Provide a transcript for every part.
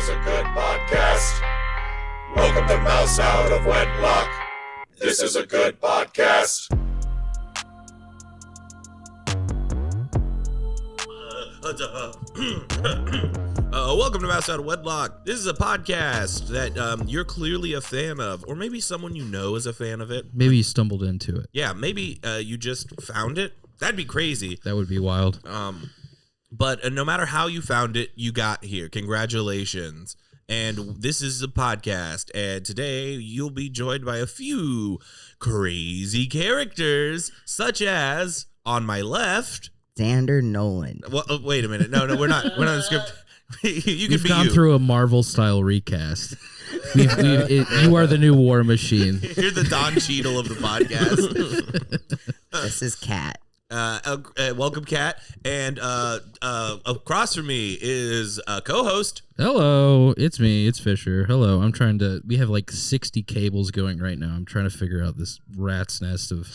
is a good podcast. Welcome to Mouse Out of Wedlock. This is a good podcast. Welcome to Mouse Out of Wedlock. This is a podcast that you're clearly a fan of, or maybe someone you know is a fan of it. Maybe you stumbled into it. Yeah, maybe you just found it. That'd be crazy. That would be wild. But no matter how you found it, you got here. Congratulations. And this is a podcast, and today you'll be joined by a few crazy characters, such as, on my left... Xander Nolan. Well, wait a minute. No, we're not on the script. We've gone through a Marvel-style recast. You are the new War Machine. You're the Don Cheadle of the podcast. This is Kat. Welcome, Kat. And across from me is co-host. Hello, it's me. It's Fisher. Hello. We have like 60 cables going right now. I'm trying to figure out this rat's nest of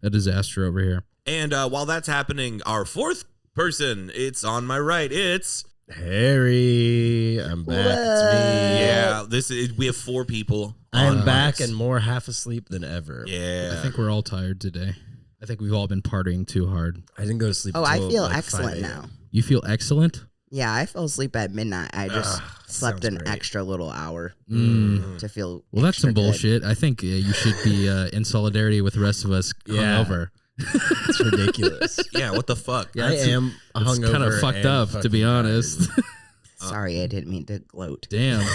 a disaster over here. And while that's happening, our fourth person, it's on my right. It's Harry. I'm back. It's me. Yeah, we have four people. I'm back and more half asleep than ever. Yeah. I think we're all tired today. I think we've all been partying too hard. I didn't go to sleep. Oh, I feel like excellent now. You feel excellent? Yeah, I fell asleep at midnight. I just slept an extra little hour to feel. Well, that's some good. bullshit. I think you should be in solidarity with the rest of us hungover. It's ridiculous. Yeah, what the fuck? Yeah, I am hungover. It's kind of fucked up, to be honest. Sorry, I didn't mean to gloat. Damn.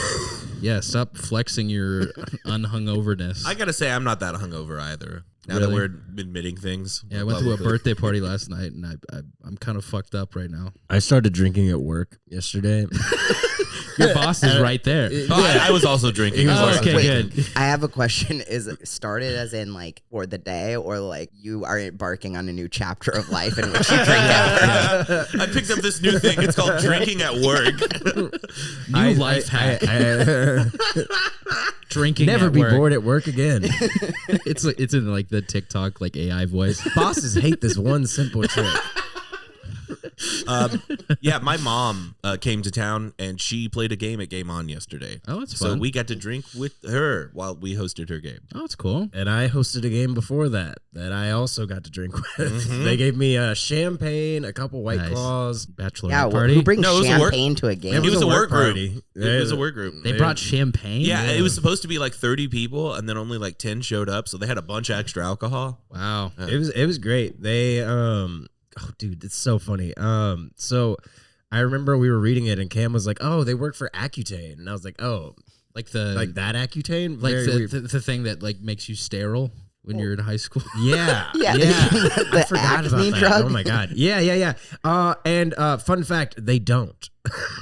Yeah, stop flexing your unhungoverness. I gotta say, I'm not that hungover either. Now that we're admitting things. Yeah, I went to a birthday party last night, and I'm kind of fucked up right now. I started drinking at work yesterday. Your boss is right there. I was also drinking. Okay, Wait, good. I have a question. Is it started as in like for the day, or like you are embarking on a new chapter of life in which you drink at work? I picked up this new thing. It's called drinking at work. New life hack. Drinking Never at be work. bored at work again. It's in like the TikTok like AI voice. Bosses hate this one simple trick. Yeah, my mom came to town and she played a game at Game On yesterday. Oh, that's so fun. we got to drink with her while we hosted her game. Oh, that's cool. And I hosted a game before that I also got to drink with. They gave me champagne, a couple White Claws. Bachelorette Yeah, party. who brings No, it was a work- champagne to a game? It was a work group. party. It was a work group. They brought champagne? Yeah, it was supposed to be like 30 people, and then only like 10 showed up, so they had a bunch of extra alcohol. Wow. It was great. They oh dude, it's so funny. So I remember we were reading it and Cam was like, "Oh, they work for Accutane." And I was like, "Oh, Like like that Accutane?" like Very weird. the thing that like makes you sterile when you're in high school. Yeah. Yeah, I the forgot about acne that. drug. Oh my god. Yeah. And fun fact, they don't.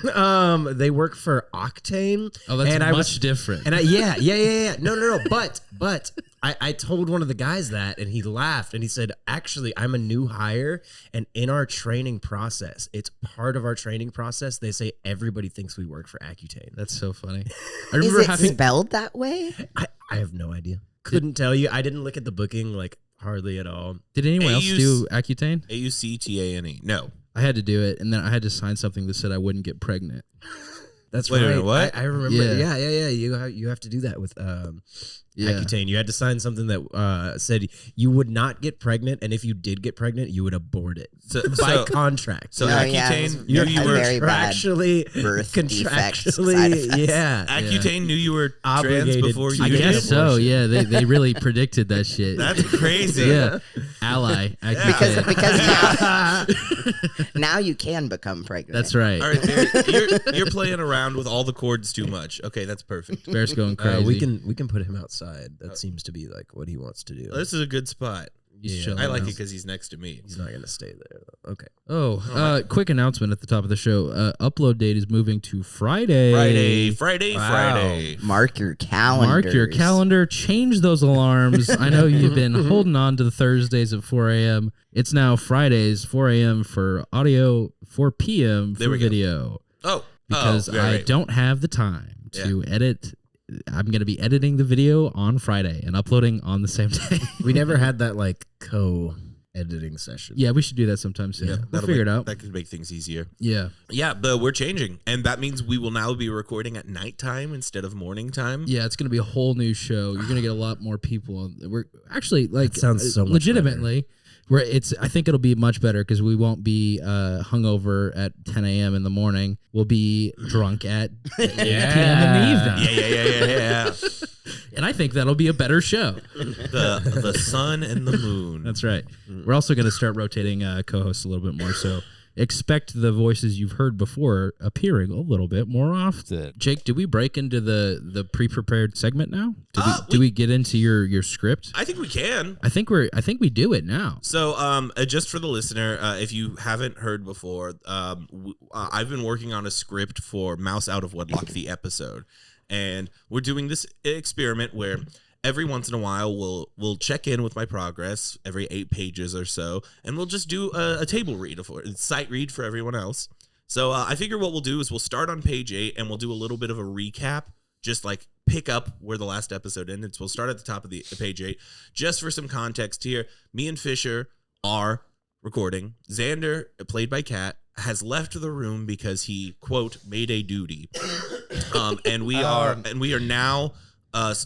They work for Octane. Oh, that's and much different. And yeah. No. But I told one of the guys that, and he laughed, and he said, "Actually, I'm a new hire, and in our training process, it's part of our training process. They say everybody thinks we work for Accutane." That's so funny. I Is remember it having spelled that way? I have no idea. Couldn't tell you. I didn't look at the booking like hardly at all. Did anyone else do Accutane? Auctane. No. I had to do it, and then I had to sign something that said I wouldn't get pregnant. That's Wait a right. minute, what? I remember. Yeah. You have to do that with Accutane. You had to sign something that said you would not get pregnant, and if you did get pregnant, you would abort it by contract. So Oh, yeah, Accutane it was knew you a were very bad contractually, birth defects, side contractually, effects. yeah. Accutane knew you were trans Obligated before you I did guess it? so. Yeah, they really predicted that shit. That's crazy. Yeah, ally. Accutane. Because now you can become pregnant. That's right. All right, Barry, you're playing around with all the chords too much. Okay, that's perfect. Bear's going crazy. We can put him outside. That seems to be like what he wants to do. This is a good spot. He's Yeah. chilling I like now. it because he's next to me. He's not gonna stay there though. Okay. Oh, quick announcement at the top of the show. Upload date is moving to Friday. Friday. Mark your calendar. Mark your calendar. Change those alarms. I know you've been holding on to the Thursdays at 4 a.m. It's now Fridays, 4 a.m. for audio, 4 p.m. There for we go. video. Because very I right. don't have the time to edit. I'm going to be editing the video on Friday and uploading on the same day. We never had that like editing session. Yeah, we should do that sometime soon. We'll that'll figure make- it out. That could make things easier. Yeah. Yeah, but we're changing, and that means we will now be recording at nighttime instead of morning time. Yeah, it's gonna be a whole new show. You're gonna get a lot more people on. We're actually like That sounds so much legitimately. I think it'll be much better because we won't be hungover at 10 a.m. in the morning. We'll be drunk at 8 p.m. in the evening. Yeah. And I think that'll be a better show. The sun and the moon. That's right. We're also going to start rotating co-hosts a little bit more. So expect the voices you've heard before appearing a little bit more often. Jake, did we break into the pre-prepared segment now? Did we get into your script? I think we can. I think we do it now. So, just for the listener, if you haven't heard before, I've been working on a script for Mouse Out of Wedlock, the episode, and we're doing this experiment where every once in a while we'll check in with my progress every 8 pages or so, and we'll just do a table read sight read for everyone else. So I figure what we'll do is we'll start on page 8 and we'll do a little bit of a recap, just like pick up where the last episode ended. So we'll start at the top of the page 8. Just for some context here, me and Fisher are recording. Xander, played by Kat, has left the room because he, quote, made a duty. And we are now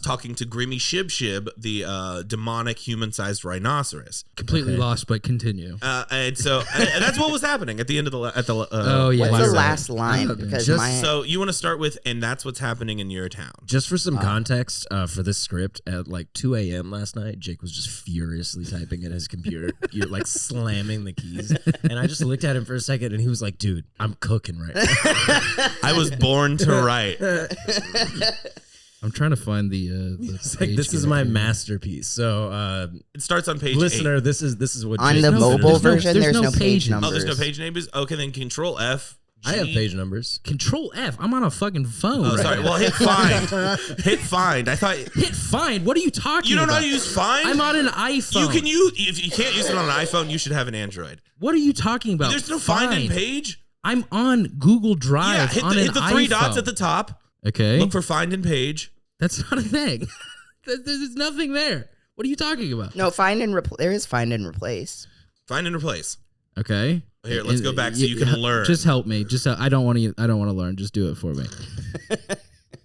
talking to Grimmy Shib, the demonic human-sized rhinoceros. Completely lost, but continue. And that's what was happening at the end of the Oh, yeah. What's the Right. last line? Because So you want to start with, and that's what's happening in your town. Just for some context for this script, at like 2 a.m. last night, Jake was just furiously typing at his computer. You're like slamming the keys. And I just looked at him for a second and he was like, dude, I'm cooking right now. I was born to write. I'm trying to find the It's like, page this is here. my masterpiece. So, It starts on page 8. listener, this is what on Jake the is mobile doing. version, there's there's no no page page numbers. Oh, there's no page numbers? Okay, then Control F. I have G. page numbers. Control F. I'm on a fucking phone. Oh, right sorry. now. Well, hit find. Hit find. I thought Hit find. What are you talking you don't know about? how to use find. I'm on an iPhone. You can use if you can't use it on an iPhone, you should have an Android. What are you talking about? There's no find in page. I'm on Google Drive. Yeah, on hit an the 3 iPhone. dots at the top. Okay. Look for find in page. That's not a thing. There's nothing there. What are you talking about? No, there is find and replace. Find and replace. Okay. Here, let's go back so you can learn. Just help me. I don't want to learn. Just do it for me.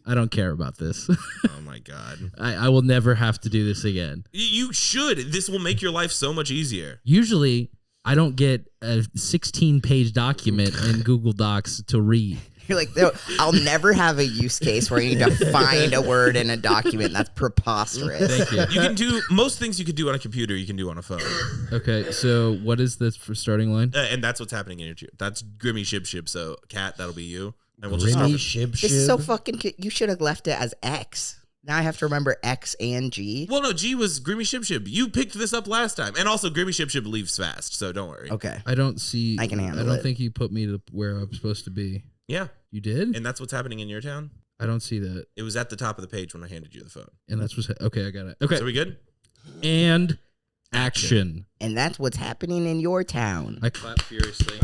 I don't care about this. Oh my god. I will never have to do this again. You should. This will make your life so much easier. Usually, I don't get a 16-page document in Google Docs to read. You're like, no, I'll never have a use case where you need to find a word in a document. That's preposterous. Thank you. You can do most things you could do on a computer, you can do on a phone. Okay, so what is this for starting line? And that's what's happening in your That's Grimmy Shib. So, Kat, that'll be you. And we'll just Grimmy start. Shib This is so fucking. You should have left it as X. Now I have to remember X and G. Well, no, G was Grimmy Shib. You picked this up last time. And also, Grimmy Shib leaves fast, so don't worry. Okay. I don't see. I can handle I don't it. think you put me to where I'm supposed to be. Yeah. You did? And that's what's happening in your town? I don't see that. It was at the top of the page when I handed you the phone. And that's what's okay. I got it. Okay. So, we good? And action. And that's what's happening in your town. I clap furiously.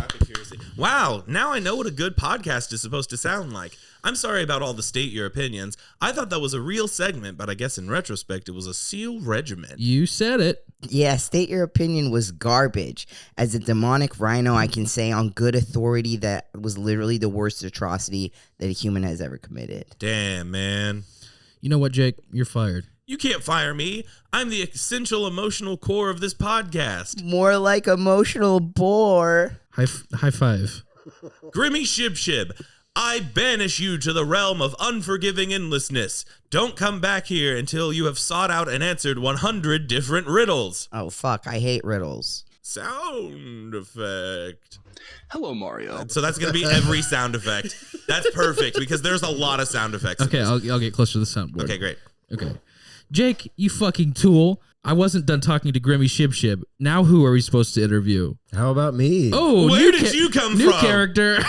Wow, now I know what a good podcast is supposed to sound like. I'm sorry about all the state your opinions. I thought that was a real segment, but I guess in retrospect, it was a SEAL regiment. You said it. Yeah, state your opinion was garbage. As a demonic rhino, I can say on good authority that was literally the worst atrocity that a human has ever committed. Damn, man. You know what, Jake? You're fired. You can't fire me. I'm the essential emotional core of this podcast. More like emotional bore. High five. Grimmy Shib. I banish you to the realm of unforgiving endlessness. Don't come back here until you have sought out and answered 100 different riddles. Oh, fuck. I hate riddles. Sound effect. Hello, Mario. So that's going to be every sound effect. That's perfect because there's a lot of sound effects. Okay, I'll get closer to the soundboard. Okay, great. Okay. Jake, you fucking tool. I wasn't done talking to Grimmy Shib. Now who are we supposed to interview? How about me? Oh, Where did you come new from? character.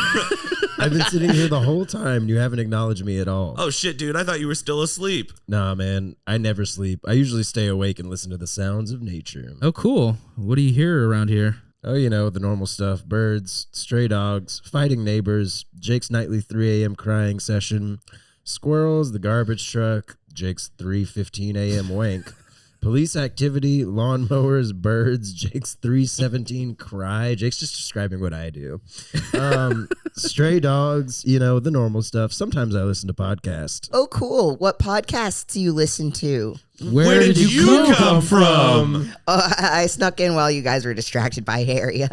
I've been sitting here the whole time. You haven't acknowledged me at all. Oh, shit, dude. I thought you were still asleep. Nah, man. I never sleep. I usually stay awake and listen to the sounds of nature. Oh, cool. What do you hear around here? Oh, you know, the normal stuff. Birds, stray dogs, fighting neighbors, Jake's nightly 3 a.m. crying session, squirrels, the garbage truck, Jake's 3:15 a.m. wank. Police activity, lawnmowers, birds, Jake's 317 cry. Jake's just describing what I do. Stray dogs, the normal stuff. Sometimes I listen to podcasts. Oh, cool. What podcasts do you listen to? Where did you come from? I snuck in while you guys were distracted by Harry.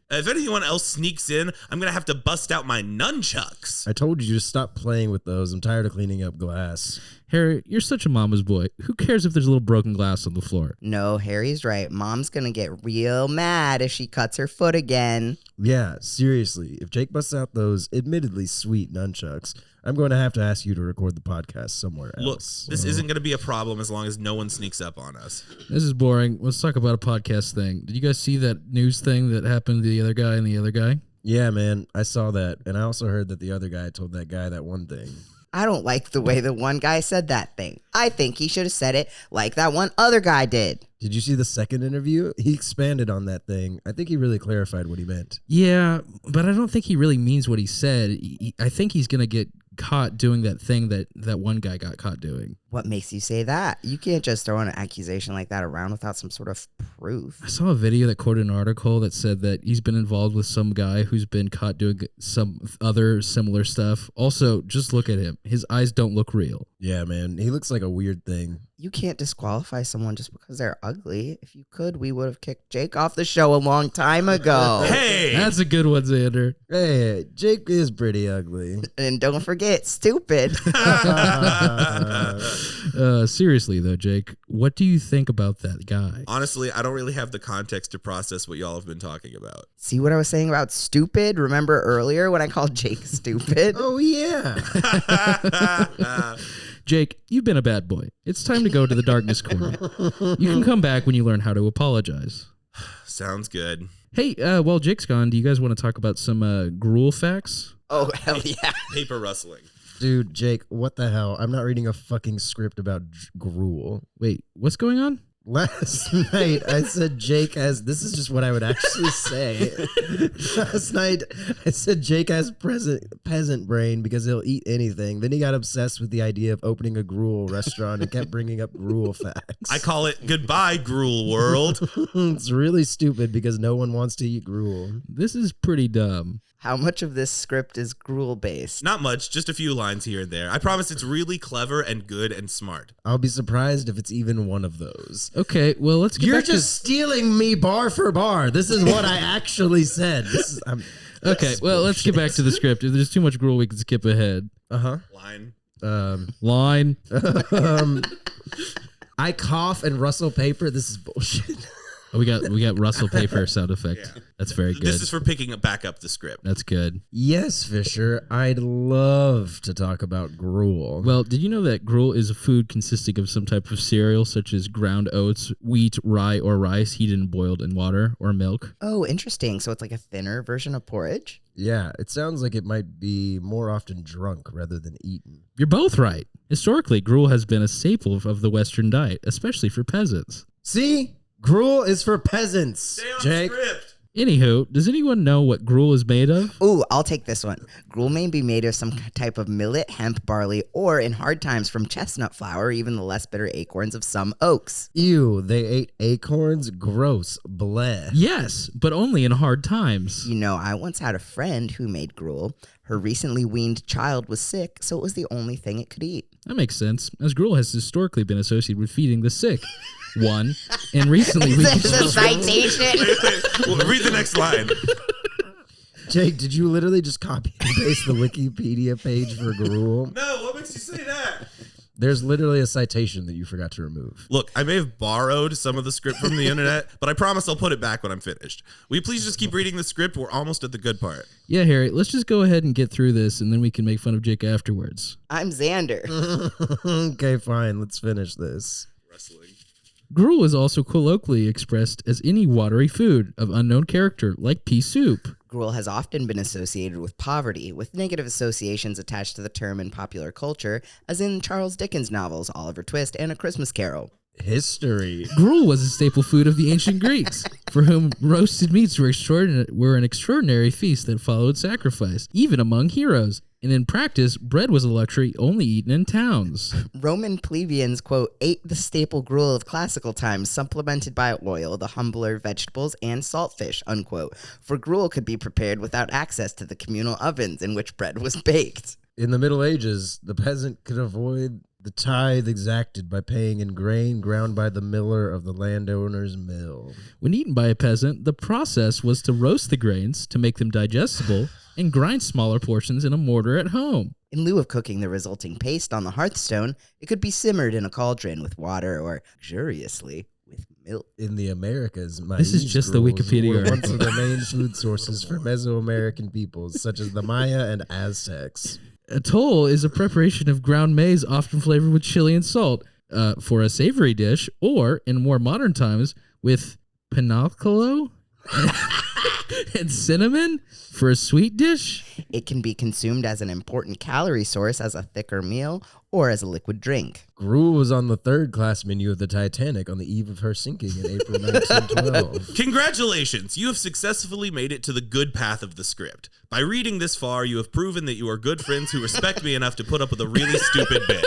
If anyone else sneaks in, I'm going to have to bust out my nunchucks. I told you to stop playing with those. I'm tired of cleaning up glass. Harry, you're such a mama's boy. Who cares if there's a little broken glass on the floor? No, Harry's right. Mom's gonna get real mad if she cuts her foot again. Yeah, seriously. If Jake busts out those admittedly sweet nunchucks, I'm going to have to ask you to record the podcast somewhere Look, else. this isn't going to be a problem as long as no one sneaks up on us. This is boring. Let's talk about a podcast thing. Did you guys see that news thing that happened to the other guy and the other guy? Yeah, man, I saw that. And I also heard that the other guy told that guy that one thing. I don't like the way the one guy said that thing. I think he should have said it like that one other guy did. Did you see the second interview? He expanded on that thing. I think he really clarified what he meant. Yeah, but I don't think he really means what he said. I think he's going to get caught doing that thing that one guy got caught doing. What makes you say that? You can't just throw an accusation like that around without some sort of proof. I saw a video that quoted an article that said that he's been involved with some guy who's been caught doing some other similar stuff. Also, just look at him. His eyes don't look real. Yeah, man. He looks like a weird thing. You can't disqualify someone just because they're ugly. If you could, we would have kicked Jake off the show a long time ago. Hey! That's a good one, Xander. Hey, Jake is pretty ugly. And don't forget, stupid. Seriously, though, Jake, what do you think about that guy? Honestly, I don't really have the context to process what y'all have been talking about. See what I was saying about stupid? Remember earlier when I called Jake stupid? Oh, yeah. Jake, you've been a bad boy. It's time to go to the darkness corner. You can come back when you learn how to apologize. Sounds good. Hey, while Jake's gone, do you guys want to talk about some Gruel facts? Oh, hell yeah. Paper rustling. Dude, Jake, what the hell? I'm not reading a fucking script about Gruel. Wait, what's going on? Last night, I said Jake has... This is just what I would actually say. Last night, I said Jake has peasant brain because he'll eat anything. Then he got obsessed with the idea of opening a Gruel restaurant and kept bringing up Gruel facts. I call it goodbye, Gruel world. It's really stupid because no one wants to eat Gruel. This is pretty dumb. How much of this script is Gruel based? Not much, just a few lines here and there. I promise it's really clever and good and smart. I'll be surprised if it's even one of those. Okay, well, let's get You're back just stealing me bar for bar. This is what I actually said. Okay, well, let's get back to the script. If there's too much Gruel, we can skip ahead. Line. Line. I cough and rustle paper. This is bullshit. Oh, we got Russell Paper sound effect. Yeah. That's very good. This is for picking back up the script. That's good. Yes, Fisher. I'd love to talk about Gruel. Well, did you know that Gruel is a food consisting of some type of cereal, such as ground oats, wheat, rye, or rice, heated and boiled in water or milk? Oh, interesting. So it's like a thinner version of porridge? Yeah, it sounds like it might be more often drunk rather than eaten. You're both right. Historically, Gruel has been a staple of the Western diet, especially for peasants. See? Gruel is for peasants. Jake. Script. Anywho, does anyone know what Gruel is made of? Ooh, I'll take this one. Gruel may be made of some type of millet, hemp, barley, or in hard times from chestnut flour, or even the less bitter acorns of some oaks. Ew, they ate acorns? Gross. Bleh. Yes, but only in hard times. You know, I once had a friend who made Gruel. Her recently weaned child was sick, so it was the only thing it could eat. That makes sense, as Gruel has historically been associated with feeding the sick. One, and recently we... Is this a citation? Well, read the next line. Jake, did you literally just copy and paste the Wikipedia page for Gruel? No, what makes you say that? There's literally a citation that you forgot to remove. Look, I may have borrowed some of the script from the internet, but I promise I'll put it back when I'm finished. Will you please just keep reading the script? We're almost at the good part. Yeah, Harry, let's just go ahead and get through this, and then we can make fun of Jake afterwards. I'm Xander. Okay, fine. Let's finish this. Wrestling. Gruel is also colloquially expressed as any watery food of unknown character, like pea soup. Gruel has often been associated with poverty, with negative associations attached to the term in popular culture, as in Charles Dickens' novels Oliver Twist and A Christmas Carol. History. Gruel was a staple food of the ancient Greeks, for whom roasted meats were an extraordinary feast that followed sacrifice, even among heroes. And in practice, bread was a luxury only eaten in towns. Roman plebeians, quote, ate the staple gruel of classical times, supplemented by oil, the humbler vegetables, and saltfish, unquote. For gruel could be prepared without access to the communal ovens in which bread was baked. In the Middle Ages, the peasant could avoid the tithe exacted by paying in grain ground by the miller of the landowner's mill. When eaten by a peasant, the process was to roast the grains to make them digestible and grind smaller portions in a mortar at home. In lieu of cooking the resulting paste on the hearthstone, it could be simmered in a cauldron with water or, luxuriously, with milk. In the Americas, This is just the Wikipedia were once article. of the main food sources for Mesoamerican peoples, such as the Maya and Aztecs. Atole is a preparation of ground maize often flavored with chili and salt for a savory dish, or in more modern times with pinocchio and cinnamon for a sweet dish. It can be consumed as an important calorie source as a thicker meal or as a liquid drink. Gruel was on the third-class menu of the Titanic on the eve of her sinking in April 1912. Congratulations! You have successfully made it to the good path of the script. By reading this far, you have proven that you are good friends who respect me enough to put up with a really stupid bit.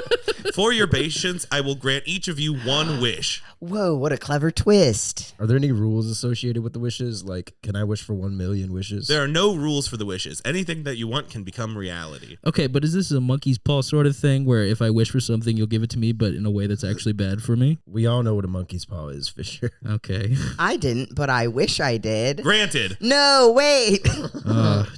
For your patience, I will grant each of you one wish. Whoa, what a clever twist. Are there any rules associated with the wishes? Like, can I wish for 1 million wishes? There are no rules for the wishes. Anything that you want can become reality. Okay, but is this a monkey's paw sort of thing where if I wish for something, you'll give it to me, but in a way that's actually bad for me? We all know what a monkey's paw is, Fisher. Okay. I didn't, but I wish I did. Granted. No, wait.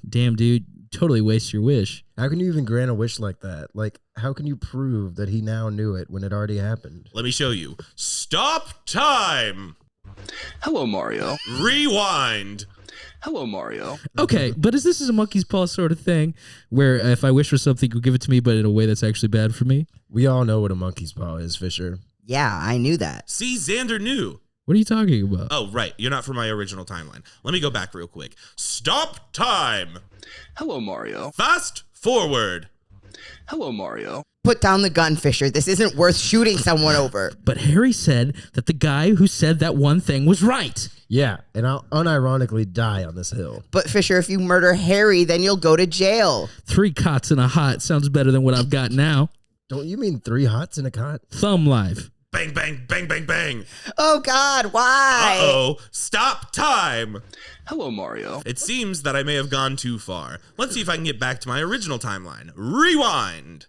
Damn, dude. Totally waste your wish. How can you even grant a wish like that? Like, how can you prove that he now knew it when it already happened? Let me show you. Stop time! Hello, Mario. Rewind! Hello, Mario. Okay, but is this a monkey's paw sort of thing where if I wish for something, you'll give it to me, but in a way that's actually bad for me? We all know what a monkey's paw is, Fisher. Yeah, I knew that. See, Xander knew. What are you talking about? Oh, right. You're not from my original timeline. Let me go back real quick. Stop time! Hello, Mario. Fast forward! Hello, Mario. Put down the gun, Fisher. This isn't worth shooting someone over. But Harry said that the guy who said that one thing was right. Yeah, and I'll unironically die on this hill. But Fisher, if you murder Harry, then you'll go to jail. 3 cots in a hot sounds better than what I've got now. Don't you mean 3 hots in a cot? Thumb life. Bang, bang, bang, bang, bang! Oh, God, why? Uh-oh! Stop time! Hello, Mario. It seems that I may have gone too far. Let's see if I can get back to my original timeline. Rewind!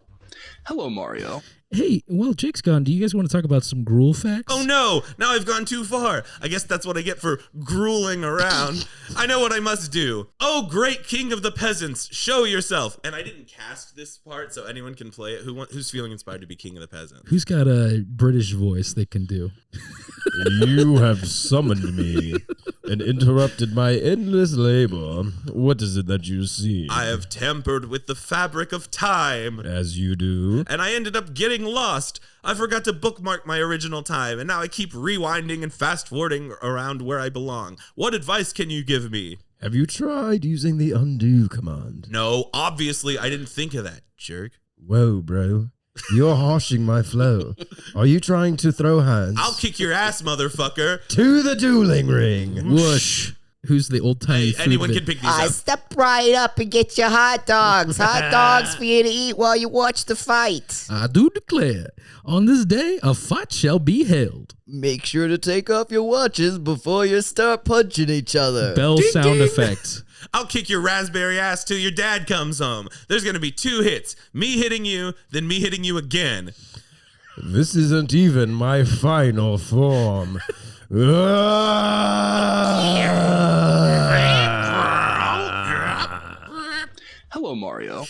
Hello, Mario. Hey, well, Jake's gone. Do you guys want to talk about some gruel facts? Oh no! Now I've gone too far. I guess that's what I get for grueling around. I know what I must do. Oh, great king of the peasants, show yourself. And I didn't cast this part, so anyone can play it. Who's feeling inspired to be king of the peasants? Who's got a British voice they can do? You have summoned me and interrupted my endless labor. What is it that you see? I have tampered with the fabric of time. As you do. And I ended up getting lost. I forgot to bookmark my original time, and now I keep rewinding and fast-forwarding around where I belong. What advice can you give me? Have you tried using the undo command? No, obviously I didn't think of that, jerk. Whoa, bro. You're harshing my flow. Are you trying to throw hands? I'll kick your ass, motherfucker. To the dueling ring. Whoosh. Who's the old timey Hey, food anyone bit? can pick these I up. step right up and get your hot dogs. Hot dogs for you to eat while you watch the fight. I do declare, on this day, a fight shall be held. Make sure to take off your watches before you start punching each other. Bell Ding, sound ding. effects. I'll kick your raspberry ass till your dad comes home. There's gonna be 2 hits. Me hitting you, then me hitting you again. This isn't even my final form. Hello, Mario.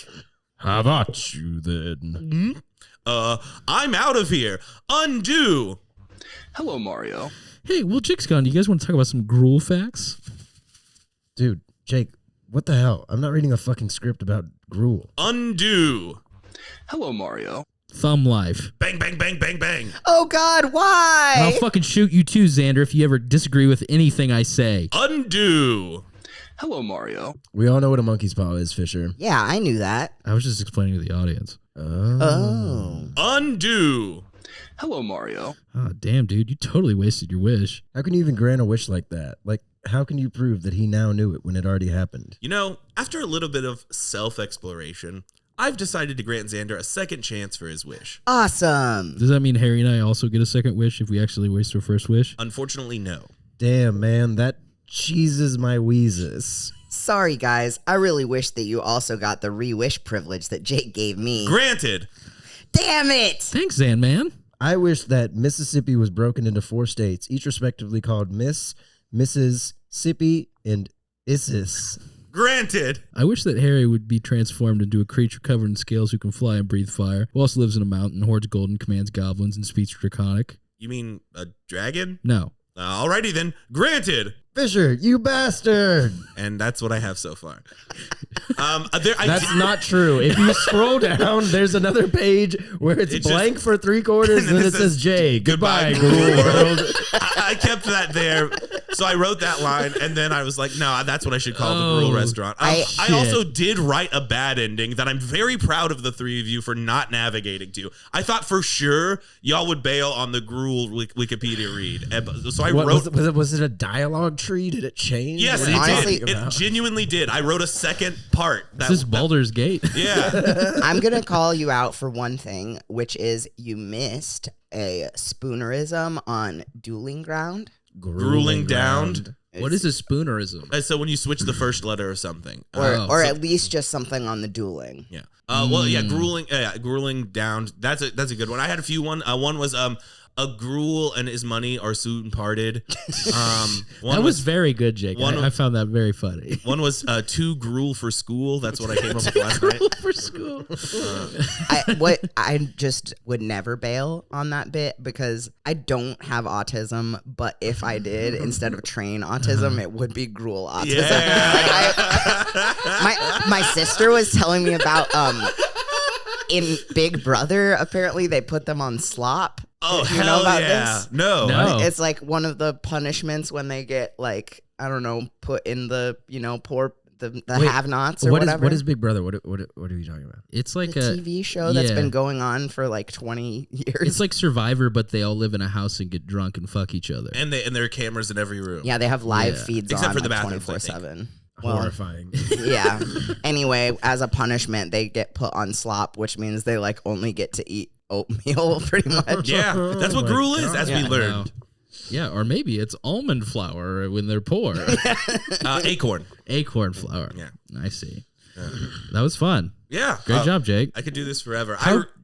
How about you then? I'm out of here. Undo. Hello, Mario. Hey, well, Jake's gone. Do you guys want to talk about some gruel facts? Dude, Jake, what the hell? I'm not reading a fucking script about gruel. Undo. Hello, Mario. Thumb life. Bang, bang, bang, bang, bang. Oh, God, And why? I'll fucking shoot you too, Xander, if you ever disagree with anything I say. Undo. Hello, Mario. We all know what a monkey's paw is, Fisher. Yeah, I knew that. I was just explaining to the audience. Oh. Undo. Hello, Mario. Oh, damn, dude. You totally wasted your wish. How can you even grant a wish like that? Like, how can you prove that he now knew it when it already happened? You know, after a little bit of self-exploration, I've decided to grant Xander a second chance for his wish. Awesome. Does that mean Harry and I also get a second wish if we actually waste our first wish? Unfortunately, no. Damn, man, that cheeses my wheezes. Sorry, guys. I really wish that you also got the re-wish privilege that Jake gave me. Granted. Damn it! Thanks, Zan, man. I wish that Mississippi was broken into 4 states, each respectively called Miss, Mrs., Sippy, and Issis. Granted. I wish that Harry would be transformed into a creature covered in scales who can fly and breathe fire, who also lives in a mountain, hoards gold, and commands goblins, and speaks draconic. You mean a dragon? No. Alrighty then. Granted. Fisher, you bastard! And that's what I have so far. That's not true. If you scroll down, there's another page where it's blank for 3/4, and then it says J. Goodbye, Gruel world. I kept that there. So I wrote that line, and then I was like, no, that's what I should call the Gruel restaurant. I also did write a bad ending that I'm very proud of the 3 of you for not navigating to. I thought for sure y'all would bail on the Gruel Wikipedia read. And so I wrote... Was it a dialogue tree? Did it change? Yes, it Honestly, did. It genuinely did. I wrote a second part. This is Baldur's Gate. Yeah. I'm going to call you out for one thing, which is you missed a spoonerism on dueling ground. Grueling down. What is a spoonerism? So when you switch the first letter or something. Or at least just something on the dueling. Yeah. Well, yeah, grueling down. That's a good one. I had a few. One was a Gruel and his money are soon parted. That was very good, Jake. I found that very funny. One was 2 Gruel for school. That's what I came up with last night. For school. I just would never bail on that bit because I don't have autism, but if I did, instead of train autism, it would be Gruel autism. Yeah. My sister was telling me about in Big Brother, apparently they put them on slop. Oh, you know about yeah. this? No. It's like one of the punishments when they get like, I don't know, put in the, poor the have-nots or whatever. What is Big Brother? What are you talking about? It's like a TV show that's been going on for like 20 years. It's like Survivor, but they all live in a house and get drunk and fuck each other. And there are cameras in every room. Yeah, they have live feeds except on for the like bathrooms, 24/7. Horrifying. Yeah. Anyway, as a punishment, they get put on slop, which means they like only get to eat oatmeal pretty much. Yeah, that's what Gruel is, as we learned. Yeah, or maybe it's almond flour when they're poor. Acorn flour. Yeah. I see. That was fun. Yeah. Great job, Jake. I could do this forever.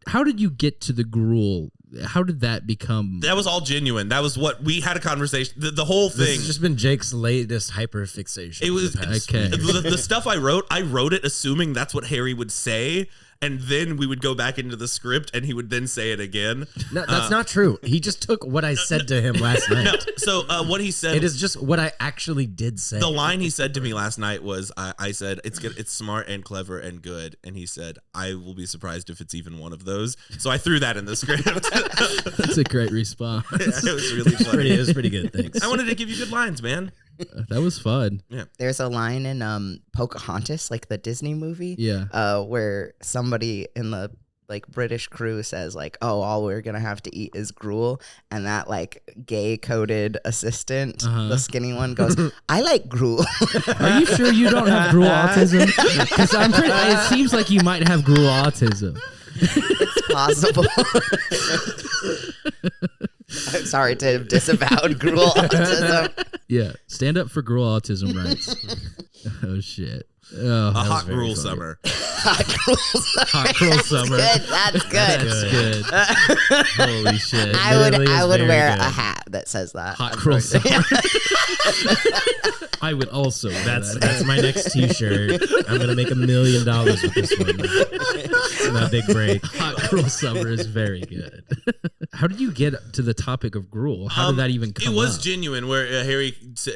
How did you get to the Gruel? How did that become? That was all genuine. That was what we had a conversation. The whole thing. This has just been Jake's latest hyperfixation. It was okay. The stuff I wrote it assuming that's what Harry would say. And then we would go back into the script, and he would then say it again. No, that's not true. He just took what I said to him last night. No, so what he said... It is just what I actually did say. The line he said to me last night was, I said, it's good, it's smart and clever and good. And he said, I will be surprised if it's even one of those. So I threw that in the script. That's a great response. Yeah, it was really funny. It was pretty good, thanks. I wanted to give you good lines, man. That was fun. Yeah. There's a line in Pocahontas, like the Disney movie, where somebody in the like British crew says like, "Oh, all we're gonna have to eat is gruel," and that like gay coded assistant, the skinny one, goes, "I like gruel." Are you sure you don't have gruel autism? Because it seems like you might have gruel autism. It's possible. I'm sorry to have disavowed gruel autism. Yeah, stand up for gruel autism rights. Oh shit. Oh, a hot gruel summer. Hot gruel summer. That's good. That's good. Holy shit. I would wear a hat that says that. Hot gruel summer. I would also. That's my next T-shirt. I'm gonna make $1 million with this one. It's my big break. Hot gruel summer is very good. How did you get to the topic of gruel? How did that even come up? It was genuine. Where Harry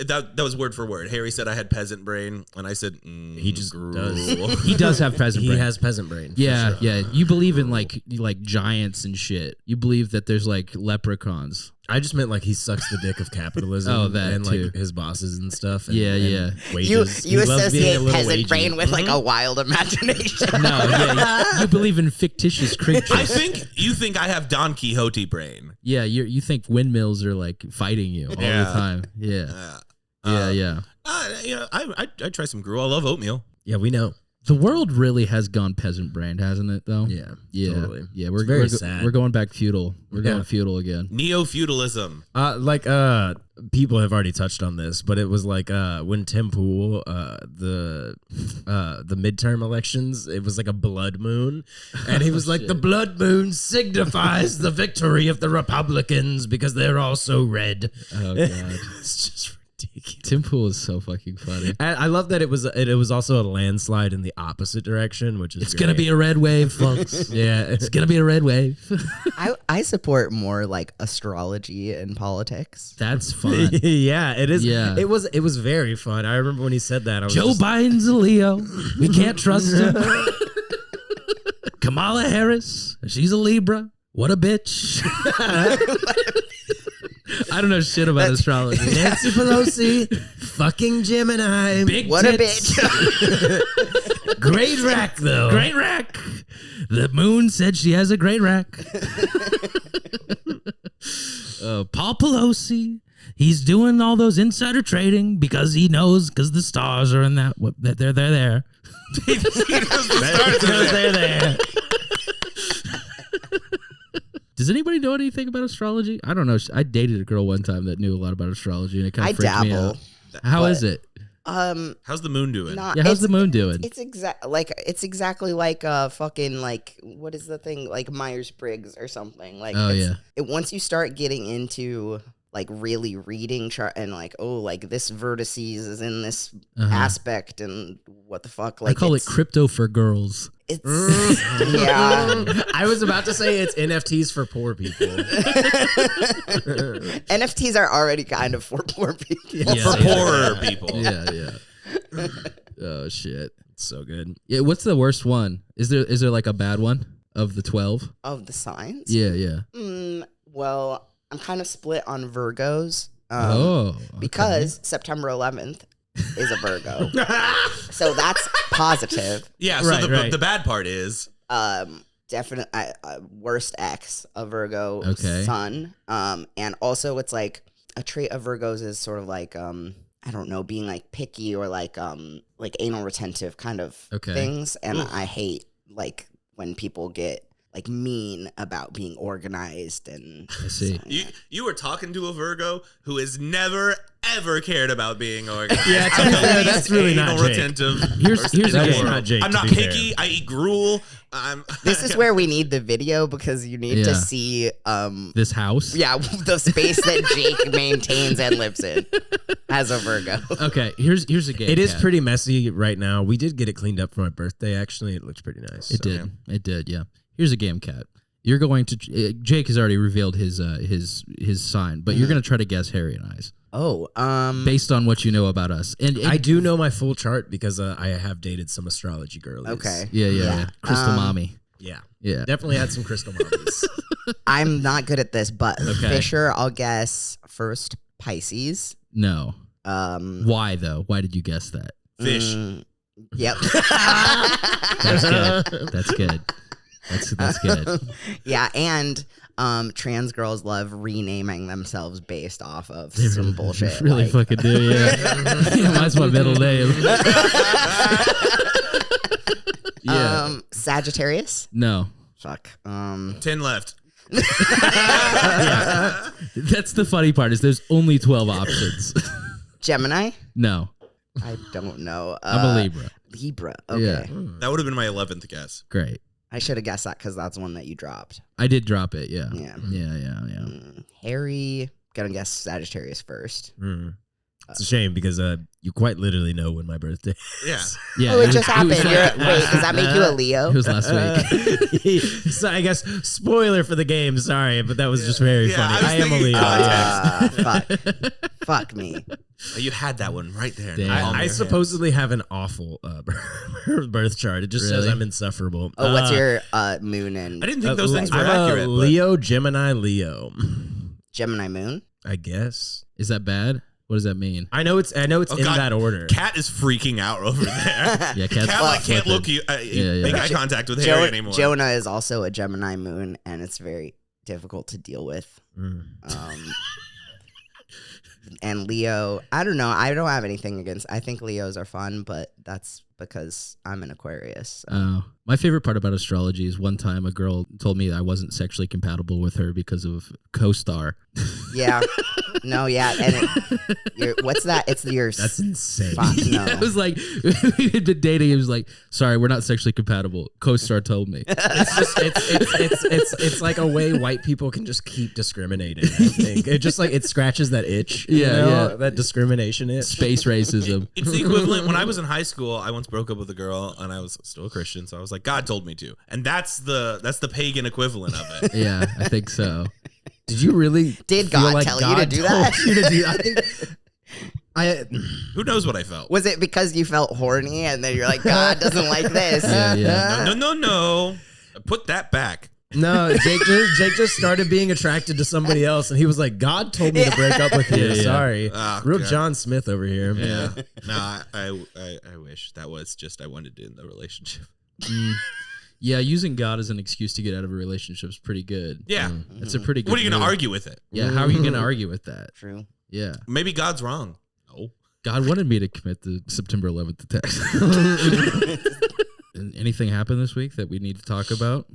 that was word for word. Harry said I had peasant brain, and I said he just does. He does have peasant brain. He has peasant brain. Yeah, yeah. You believe in like giants and shit. You believe that there's like leprechauns. I just meant like he sucks the dick of capitalism. Oh, that and too. like his bosses and stuff. And, yeah. Wages. You He loves being a associate little peasant wagey. brain with like a wild imagination. No, yeah. You believe in fictitious creatures. I think you think I have Don Quixote brain. Yeah, you think windmills are like fighting you all the time. Yeah. Yeah. You know, I try some gruel. I love oatmeal. Yeah, we know. The world really has gone peasant brand, hasn't it? Though. Yeah, Yeah. totally. Yeah. It's very sad. We're going back feudal. We're going feudal again. Neo-feudalism. People have already touched on this, but it was like when Tim Pool, the midterm elections, it was like a blood moon, and he was like, the blood moon signifies the victory of the Republicans because they're all so red. Oh god. It's just ridiculous. Tim Pool is so fucking funny. I love that it was also a landslide in the opposite direction, which is It's gonna be a red wave, folks. yeah. It's gonna be a red wave. I support more like astrology and politics. That's fun. Yeah, it is. Yeah. It was very fun. I remember when he said that. I was Joe just, Biden's a Leo. We can't trust him. Kamala Harris, she's a Libra. What a bitch. I don't know shit about astrology. Nancy Pelosi, fucking Gemini. Big What a tits. bitch. Great rack though. Great rack. The moon said she has a great rack. Paul Pelosi, he's doing all those insider trading because he knows because the stars are in that they're there. They're there. Does anybody know anything about astrology? I don't know. I dated a girl one time that knew a lot about astrology, and it kind I of freaked me dabble. out. How but- is it? How's the moon doing? Not, Yeah, how's it's- the moon doing? It's exactly like fucking like what is the thing like Myers-Briggs or something like. Oh, yeah. Once you start getting into like really reading chart and like like this vertices is in this aspect and what the fuck like I call it crypto for girls. It's yeah. I was about to say it's NFTs for poor people. NFTs are already kind of for poor people. Yeah, For poorer people. Yeah. Oh shit. It's so good. Yeah. What's the worst one? Is there like a bad one of the 12? Of the signs. Yeah. Well, I'm kind of split on Virgos. Okay. Because September 11th is a Virgo. So that's positive. Yeah, so Right. the bad part is Definite worst ex a Virgo Okay. sun. And also it's like a trait of Virgos is sort of like I don't know, being like picky or like anal retentive kind of Okay. things. And I hate like when people get like mean about being organized and I see. you were talking to a Virgo who has never ever cared about being organized. Yeah, to be fair, that's really not anal Jake. retentive. Here's person a in the game. world. Not Jake, I'm to not be picky. I eat gruel. This is where we need the video because you need Yeah. to see This house. yeah, the space that Jake maintains and lives in as a Virgo. Okay. Here's a game. It is Kat. pretty messy right now. We did get it cleaned up for my birthday. Actually, it looks pretty nice. It did. It did. Yeah. Here's a game, Cat. You're going to. Jake has already revealed his sign, but you're going to try to guess Harry and I's Oh, based on what you know about us. And I do know my full chart because I have dated some astrology girlies. okay. Yeah. Crystal mommy. Yeah. Yeah. Definitely had some crystal mommies. I'm not good at this, but Okay. Fisher, I'll guess first Pisces. No. Why though? Why did you guess that? Fish. Yep. That's good. That's good. That's good. Yeah, and trans girls love renaming themselves based off of some bullshit. Really like- fucking do. Yeah. Mine's my middle name. Yeah. Sagittarius. No. Fuck. 10 left. That's the funny part is there's only 12 options. Gemini. No. I don't know. I'm a Libra. Libra. Okay. Yeah. That would have been my 11th guess. Great. I should have guessed that because that's one that you dropped. I did drop it. Yeah. Yeah. Yeah. Harry. Gonna guess Sagittarius first. It's a shame because you quite literally know when my birthday Yeah. Yeah. Oh, it just was- happened. was- Wait, does that make you a Leo? It was last week. is. So I guess spoiler for the game. Sorry, but that was just very Yeah, funny. I was I am a thinking Leo. Fuck. Fuck me. You had that one right there. in the Damn. palm of I your supposedly have an awful birth chart. It just says Really? I'm insufferable. Oh, what's your moon and hand. I didn't think those things were I'm accurate. a but- Leo, Gemini, Leo. Gemini moon? I guess. Is that bad? What does that mean? I know it's in God. that order. Cat is freaking out over there. Yeah, Cat's Cat like can't flipping. look you Yeah. make eye contact with Harry anymore. Jonah is also a Gemini moon, and it's very difficult to deal with. And Leo, I don't know. I don't have anything against. I think Leos are fun, but that's because I'm an Aquarius. My favorite part about astrology is one time a girl told me I wasn't sexually compatible with her because of co-star. Yeah. No, yeah. And what's that? It's your... That's insane. No. Yeah, it was like, we had been dating. It was like, sorry, we're not sexually compatible. Co-star told me. It's just it's like a way white people can just keep discriminating. I think it just like it scratches that itch. Yeah. that discrimination itch. Space racism. It's the equivalent. When I was in high school, I once broke up with a girl, and I was still a Christian, so I was like, God told me to, and that's the pagan equivalent of it. Yeah, I think so. Did you really? Did feel God like tell you to do told that? you to do? I think. Who knows what I felt? Was it because you felt horny and then you're like, God doesn't like this? Yeah. No. Put that back. No, Jake just started being attracted to somebody else, and he was like, "God told me to break up with you. Yeah. Sorry, Oh, real God. John Smith over here." Yeah. No, I wish that was just I wanted to end the relationship. Yeah, using God as an excuse to get out of a relationship is pretty good. Yeah. That's a pretty good What are you going to move. argue with it? Yeah, how are you going to argue with that? True. Yeah. Maybe God's wrong. No. God wanted me to commit the September 11th attacks. And anything happened this week that we need to talk about?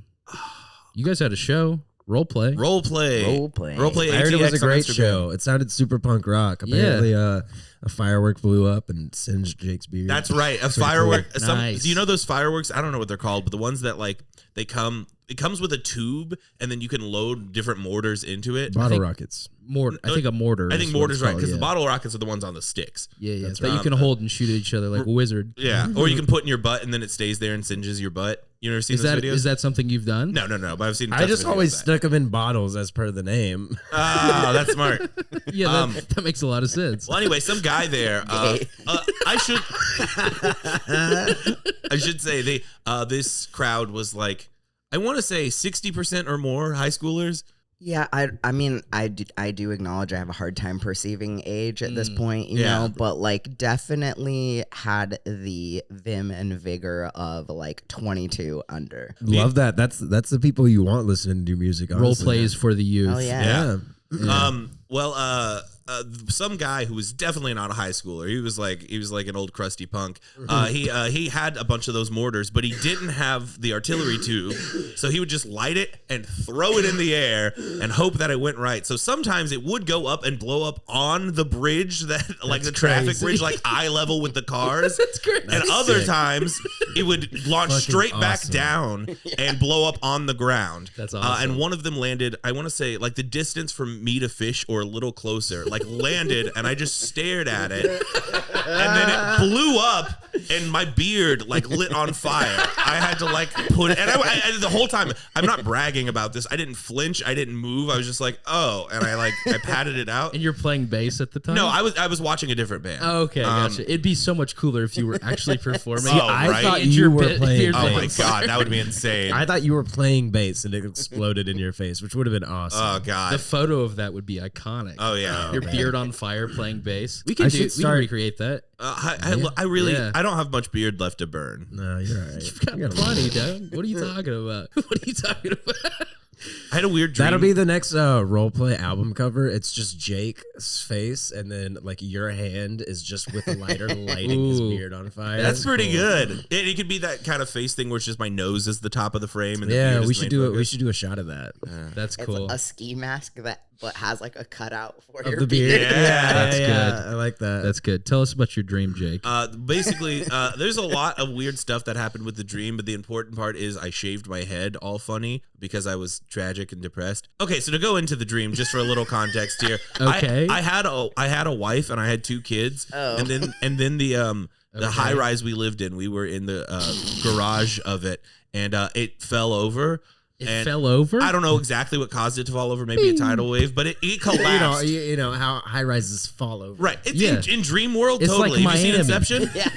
You guys had a show, role play. Role play. I heard it was a ATX on great Instagram. show. It sounded super punk rock. Apparently, a firework blew up and singed Jake's beard. That's right. A Pretty firework. cool. Some, Nice. Do you know those fireworks? I don't know what they're called, but the ones that like they come. It comes with a tube, and then you can load different mortars into it. Bottle rockets. I think a mortar. I think is what mortar's it's right called, because yeah. the bottle rockets are the ones on the sticks. Yeah. That's That right. you can hold and shoot at each other like a wizard. Yeah, or you can put in your butt and then it stays there and singes your butt. You ever seen Is those that videos? is that something you've done? No. But I've seen. I tons of just videos always of that. stuck them in bottles as per the name. Ah, that's smart. Yeah, that makes a lot of sense. Well, anyway, some guy there. I should say this crowd was like, I want to say 60% or more high schoolers. Yeah, I mean, I do acknowledge I have a hard time perceiving age at this point, you Yeah. know, but like definitely had the vim and vigor of like 22 under. Love that. That's the people you want listening to your music. Role Honestly. play is for the youth. Oh yeah. Yeah. Some guy who was definitely not a high schooler. He was like an old crusty punk. He had a bunch of those mortars, but he didn't have the artillery tube, so he would just light it and throw it in the air and hope that it went right. So sometimes it would go up and blow up on the bridge that like the traffic crazy. bridge, like eye level with the cars. That's great. And other times it would launch Fucking straight back awesome. down and blow up on the ground. That's awesome. And one of them landed, I want to say, like the distance from me to fish or a little closer, like landed, and I just stared at it. And then it blew up, and my beard like lit on fire. I had to like put it, and I the whole time, I'm not bragging about this. I didn't flinch. I didn't move. I was just like, oh, and I patted it out. And you're playing bass at the time? No, I was watching a different band. Oh, okay, gotcha. It'd be so much cooler if you were actually performing. Oh, I right? thought And you your were bit- playing. your Oh my bass. god, that would be insane. I thought you were playing bass and it exploded in your face, which would have been awesome. Oh The god. photo of that would be iconic. Oh yeah. Your beard on fire playing bass. We I can should we start- can recreate that. I really Yeah. I don't have much beard left to burn. No, you're all right. You've got plenty, Doug. What are you talking about? What are you talking about? I had a weird dream. That'll be the next role play album cover. It's just Jake's face, and then like your hand is just with a lighter lighting his Ooh. beard on fire. That's pretty good. It could be that kind of face thing where it's just my nose is the top of the frame. And the Yeah, beard is we the should main do it. focus. We should do a shot of that. That's It's cool. a ski mask that but has like a cutout for Of your the beard. Yeah, that's good. I like that. That's good. Tell us about your dream, Jake. Basically, there's a lot of weird stuff that happened with the dream, but the important part is I shaved my head all funny because I was tragic and depressed. Okay, so to go into the dream, just for a little context here. Okay. I had a wife and I had 2 kids. Oh. And then the Okay. high rise we lived in, we were in the garage of it, and it fell over. It fell over? I don't know exactly what caused it to fall over, maybe a tidal wave, but it collapsed. you know how high rises fall over. Right. It's Yeah. in Dream World, It's totally. like Have you seen Miami. Inception? Yeah.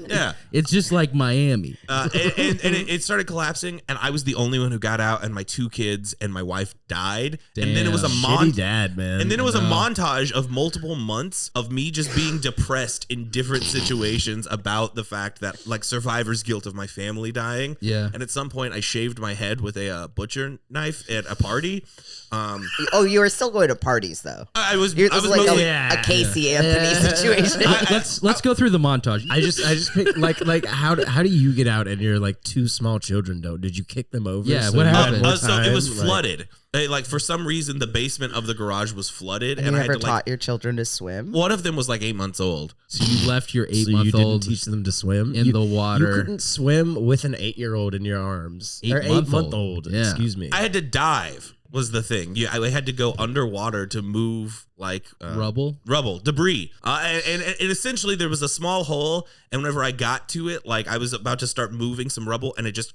Yeah. It's just like Miami. And it started collapsing, and I was the only one who got out, and my 2 kids and my wife died. And then it was a Shitty dad, man. And then it was a No. montage of multiple months of me just being depressed in different situations about the fact that, like, survivor's guilt of my family dying. Yeah. And at some point, I shaved my head with a butcher knife at a party. Oh, you were still going to parties though. I was It was like mostly. a Casey Anthony situation. Let's go through the montage. I just just like how do you get out and you're like two small children though? Did you kick them over? Yeah, so what you had happened? more So it was time? Like- flooded. Like for some reason, the basement of the garage was flooded, Have and you I had ever to like. taught your children to swim? One of them was like 8 months old. So you left your So you 8-month-old didn't teach them to swim in the water. You couldn't swim with an 8-year-old in your arms. Or 8-month-old. 8-month-old. Yeah. Excuse me. I had to dive. Was the thing? I had to go underwater to move like rubble, debris, and essentially there was a small hole, and whenever I got to it, like I was about to start moving some rubble, and it just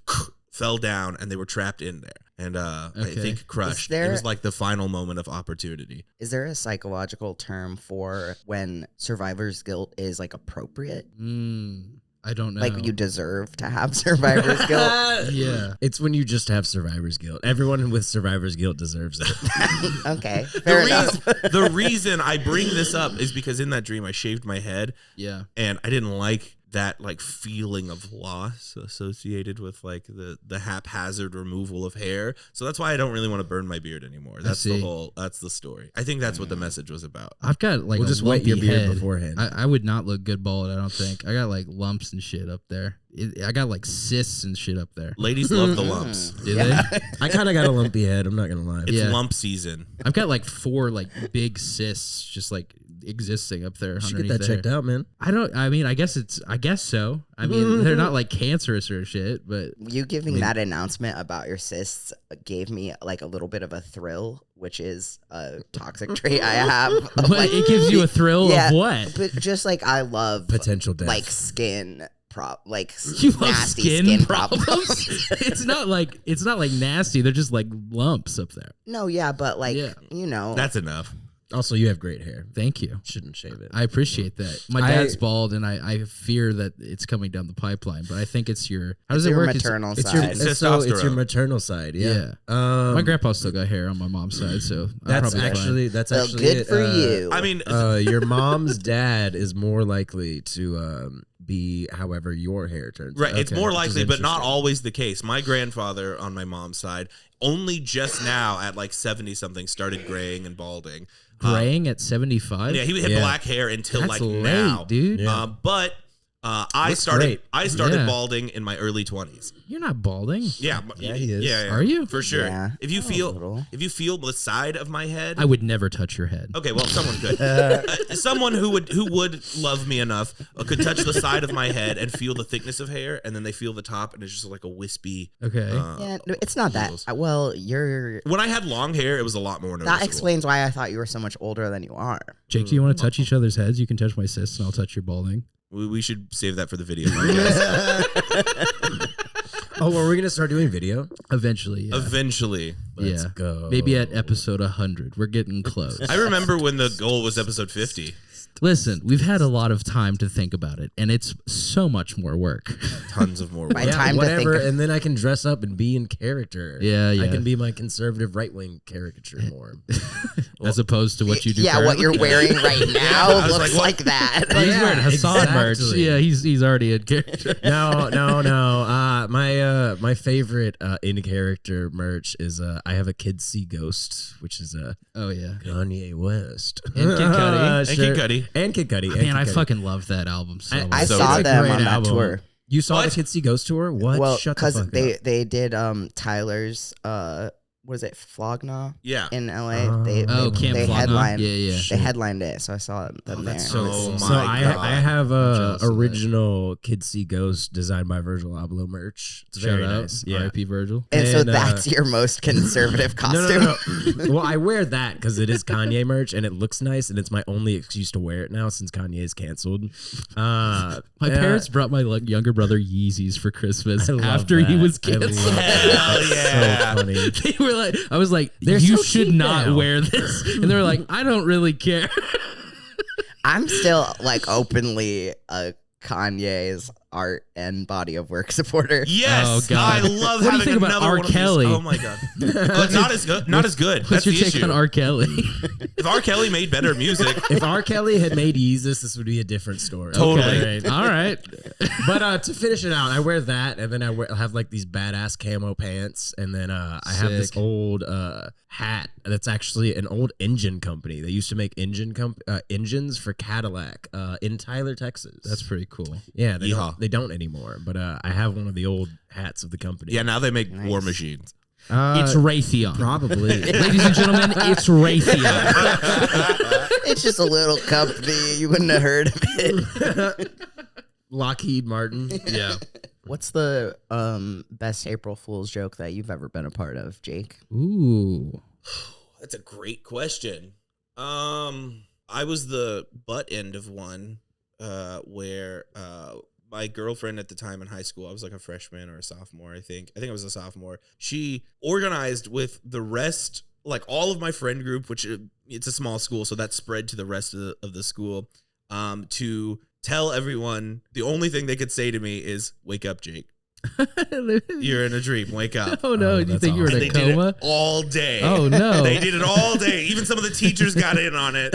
fell down, and they were trapped in there, and I think crushed. It was like the final moment of opportunity. Is there a psychological term for when survivor's guilt is like appropriate? I don't know. Like you deserve to have survivor's guilt? Yeah. It's when you just have survivor's guilt. Everyone with survivor's guilt deserves it. Okay, fair enough. The reason I bring this up is because in that dream I shaved my head. Yeah. And I didn't like that like feeling of loss associated with like the haphazard removal of hair. So that's why I don't really want to burn my beard anymore. That's the story. I think that's what the message was about. I've got like We'll a just wet your lumpy beard head. beforehand. I would not look good bald, I don't think. I got like lumps and shit up there. I got like cysts and shit up there. Ladies love the lumps. Do they? I kind of got a lumpy head. I'm not going to lie. It's Yeah. lump season. I've got like 4 like big cysts just like existing up there. You should underneath get that checked out, man. I mean, I guess so. I mean, they're not like cancerous or shit, but You giving that announcement about your cysts gave me like a little bit of a thrill, which is a toxic trait I have. of, what, like, it gives you a thrill yeah, of what? But just like I love Potential death. like skin You love nasty skin problems. it's not like nasty. They're just like lumps up there. No, yeah, but like Yeah. you know, That's enough. Also, you have great hair. Thank you. Shouldn't shave it. I appreciate that. My dad's bald, and I fear that it's coming down the pipeline. But I think it's your how does it's it your work? maternal It's side. your it's your Testosterone. maternal side. Yeah. My grandpa still got hair on my mom's side, so I'm That's probably actually Well, actually good it. for you. I mean, Your mom's dad is more likely to be however your hair turns. right. out. It's Okay, more which is likely, but not interesting. always the case. My grandfather on my mom's side only just now at like 70 something started graying and balding. graying at 75. Yeah, he had Yeah. black hair until That's like late, now, dude. Yeah. But I Looks started great. Yeah. balding in my early 20s. You're not balding. Yeah, Yeah, he is. Yeah, Are you? For sure. Yeah. If you A little. feel the side of my head, I would never touch your head. okay, well, someone could. Someone who would love me enough could touch the side of my head and feel the thickness of hair, and then they feel the top, and it's just like a wispy. Okay. yeah, no, it's not that. Noodles. Well, you're. When I had long hair, it was a lot more noticeable. That explains why I thought you were so much older than you are. Jake, do you want to touch each other's heads? You can touch my cysts, and I'll touch your balding. We should save that for the video. podcast. Oh, are we gonna start doing video? Eventually, yeah. Eventually. Let's yeah. go. Maybe at episode 100. We're getting close. I remember when the goal was episode 50. Listen, we've had a lot of time to think about it, and it's so much more work. Tons of more By work. time to whatever, think. and then I can dress up and be in character. Yeah, I yeah. can be my conservative right wing caricature more. As opposed to what you do. Yeah, what currently. you're wearing right now I was looks like, what? like that. Oh, he's wearing Hassan merch. exactly. Yeah, he's already in character. No. My favorite in character merch is I have a Kids See Ghost, which is Oh yeah. Kanye West And Kid Cudi. And Kid Cudi. and Kid Cudi. Man, I fucking love that album so much. I So saw it's a them great on that album. tour. You saw What? the Kids See Ghost tour? What? Well, Shut the because fuck they up. did Tyler's was it Flogna Yeah. in LA? They Camp they Flogna? headlined. Yeah. They headlined it, so I saw them there. so Oh So my God. I have I'm a jealous of that. original Kids See Ghost designed by Virgil Abloh merch. It's Shout very out. nice. Yeah. R.I.P. Virgil. and so and, that's your most conservative costume. No. Well, I wear that because it is Kanye merch and it looks nice, and it's my only excuse to wear it now since Kanye is canceled. My parents brought my younger brother Yeezys for Christmas I love after he that. was I love canceled. Hell that. yeah. So funny. They were like, I was like, They're you so should cheap not now. wear this. And they were like, I don't really care. I'm still like openly a Kanye's art and body of work supporter. Yes, Oh, God. I love What do you having think about another R. one of these. Kelly? Oh my god, but not as good. Not as good. What's That's your the take issue. on R. Kelly? If R. Kelly made better music, If R. Kelly had made Yeezus, this would be a different story. Totally. Okay. All right. But to finish it out, I wear that, and then I have like these badass camo pants, and then I have this Sick. old hat that's actually an old engine company. They used to make engines for Cadillac in Tyler, Texas. That's pretty cool. yeah. Yeehaw. They don't anymore, but I have one of the old hats of the company. yeah, now they make war Nice. machines. It's Raytheon. Probably. Ladies and gentlemen, it's Raytheon. It's just a little company. You wouldn't have heard of it. Lockheed Martin. Yeah. What's the best April Fool's joke that you've ever been a part of, Jake? Ooh. That's a great question. I was the butt end of one where my girlfriend at the time in high school, I was like a freshman or a sophomore, I think I was a sophomore. She organized with the rest, like all of my friend group, which it's a small school, so that spread to the rest of the school, to tell everyone the only thing they could say to me is, "Wake up, Jake. You're in a dream. Wake up." Oh no! Oh, You that's think you were in And a they did coma? it all day. Oh no! They did it all day. Even some of the teachers got in on it.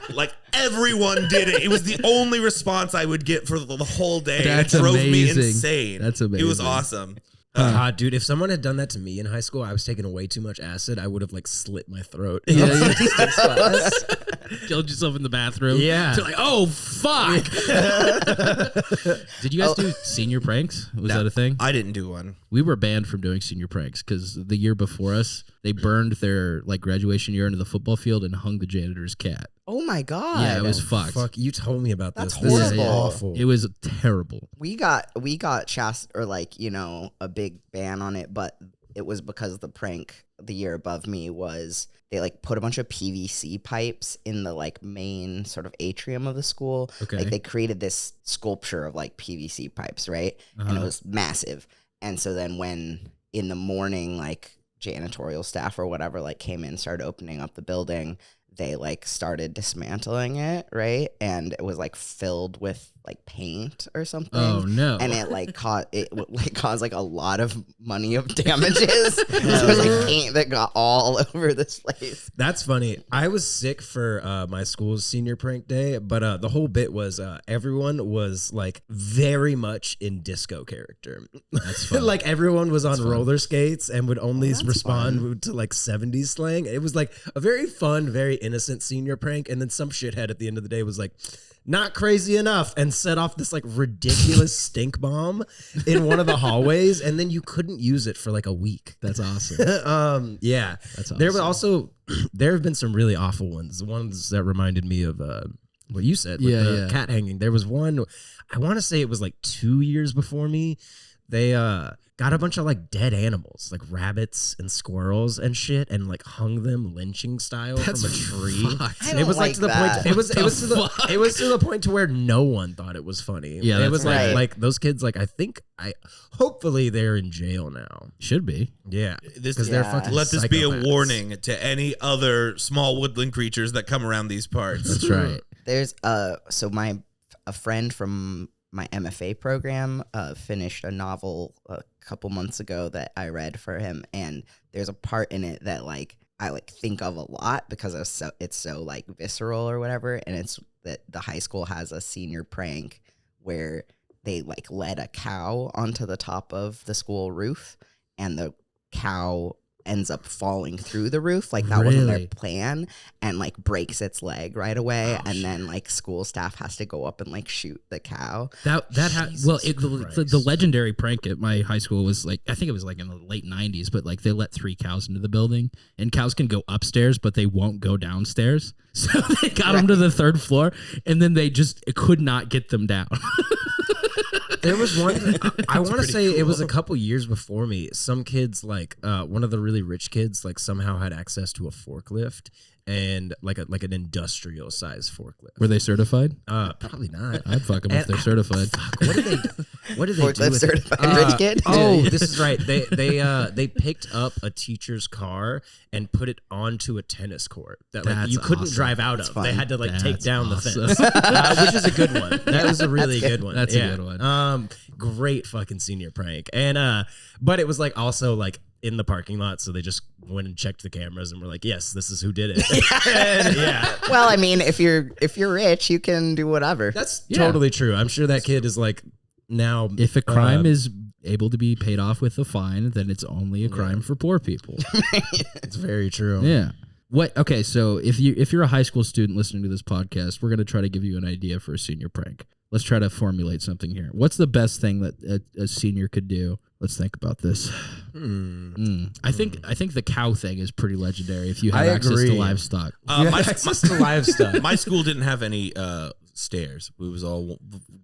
Like everyone did it. It was the only response I would get for the whole day. That's it drove me amazing. insane. That's It was amazing. awesome. Dude, if someone had done that to me in high school, I was taking way too much acid. I would have like slit my throat. Yeah, yeah. Killed yourself in the bathroom. Yeah. So like, oh fuck! Did you guys do senior pranks? Was No. that a thing? I didn't do one. We were banned from doing senior pranks because the year before us, they burned their like graduation year into the football field and hung the janitor's cat. Oh my god! Yeah, it was fucked. Fuck, you told me about That's this. This is horrible. awful. It was terrible. We got or like, you know, a big ban on it, but it was because the prank the year above me was they like put a bunch of PVC pipes in the like main sort of atrium of the school. Okay. Like they created this sculpture of like PVC pipes, right? And it Uh-huh. was massive. And so then when in the morning, like janitorial staff or whatever like came in, started opening up the building, they like started dismantling it, right? And it was like filled with like paint or something. Oh no! And it like caused like a lot of money of damages. There was like paint that got all over this place. That's funny. I was sick for my school's senior prank day, but the whole bit was everyone was like very much in disco character. That's fun. Like everyone was on fun. roller skates and would only that's respond fun. to like 70s slang. It was like a very fun, very innocent senior prank. And then some shithead at the end of the day was like, not crazy enough, and set off this like ridiculous stink bomb in one of the hallways, and then you couldn't use it for like a week. That's awesome. Yeah. That's There was awesome. also there have been some really awful ones. The ones that reminded me of what you said with Yeah, the yeah. cat hanging. There was one, I want to say it was like 2 years before me. They got a bunch of like dead animals, like rabbits and squirrels and shit, and like hung them lynching style from a tree. fucked. I It don't was like like to the that. point. It was the to the fuck? it was to the point to where no one thought it was funny. Yeah, it that's was right. like those kids. Like hopefully they're in jail now. Should be. Yeah, This because is they're Yeah. fucking. Let this be a psychopaths. warning to any other small woodland creatures that come around these parts. That's right. There's so a friend from my MFA program finished a novel a couple months ago that I read for him, and there's a part in it that like I like think of a lot because it's so like visceral or whatever, and it's that the high school has a senior prank where they like led a cow onto the top of the school roof, and the cow ends up falling through the roof. Like that wasn't their Really? plan, and like breaks its leg right away. Oh, and then like school staff has to go up and like shoot the cow. Well, the legendary prank at my high school was like, I think it was like in the late 90s, but like they let 3 cows into the building, and cows can go upstairs, but they won't go downstairs. So they got them to the 3rd floor, and then they just could not get them down. There was one. I want to say it was a couple years before me. Some kids, like one of the really rich kids, like somehow had access to a forklift, and like an industrial size forklift. Were they certified? Probably not. I'd fuck them if And they're certified. What did they do? Forklift With certified rich kid? Oh, this is right. They picked up a teacher's car and put it onto a tennis court that like That's you couldn't awesome. drive out That's of. fun. They had to like take That's down awesome. the fence, which is a good one. That was a really good one. That's a good one. Great fucking senior prank. And but it was like also like in the parking lot, so they just went and checked the cameras and were like, yes, this is who did it. And, yeah. Well, I mean, if you're rich, you can do whatever. That's Yeah. totally true. I'm sure that kid is like now If a crime is able to be paid off with a fine, then it's only a crime for poor people. it's very true. Yeah. What? Okay, so if you're a high school student listening to this podcast, we're gonna try to give you an idea for a senior prank. Let's try to formulate something here. What's the best thing that a senior could do? Let's think about this. I think the cow thing is pretty legendary. If you have I access to agree. livestock, livestock. My school didn't have any stairs. It was all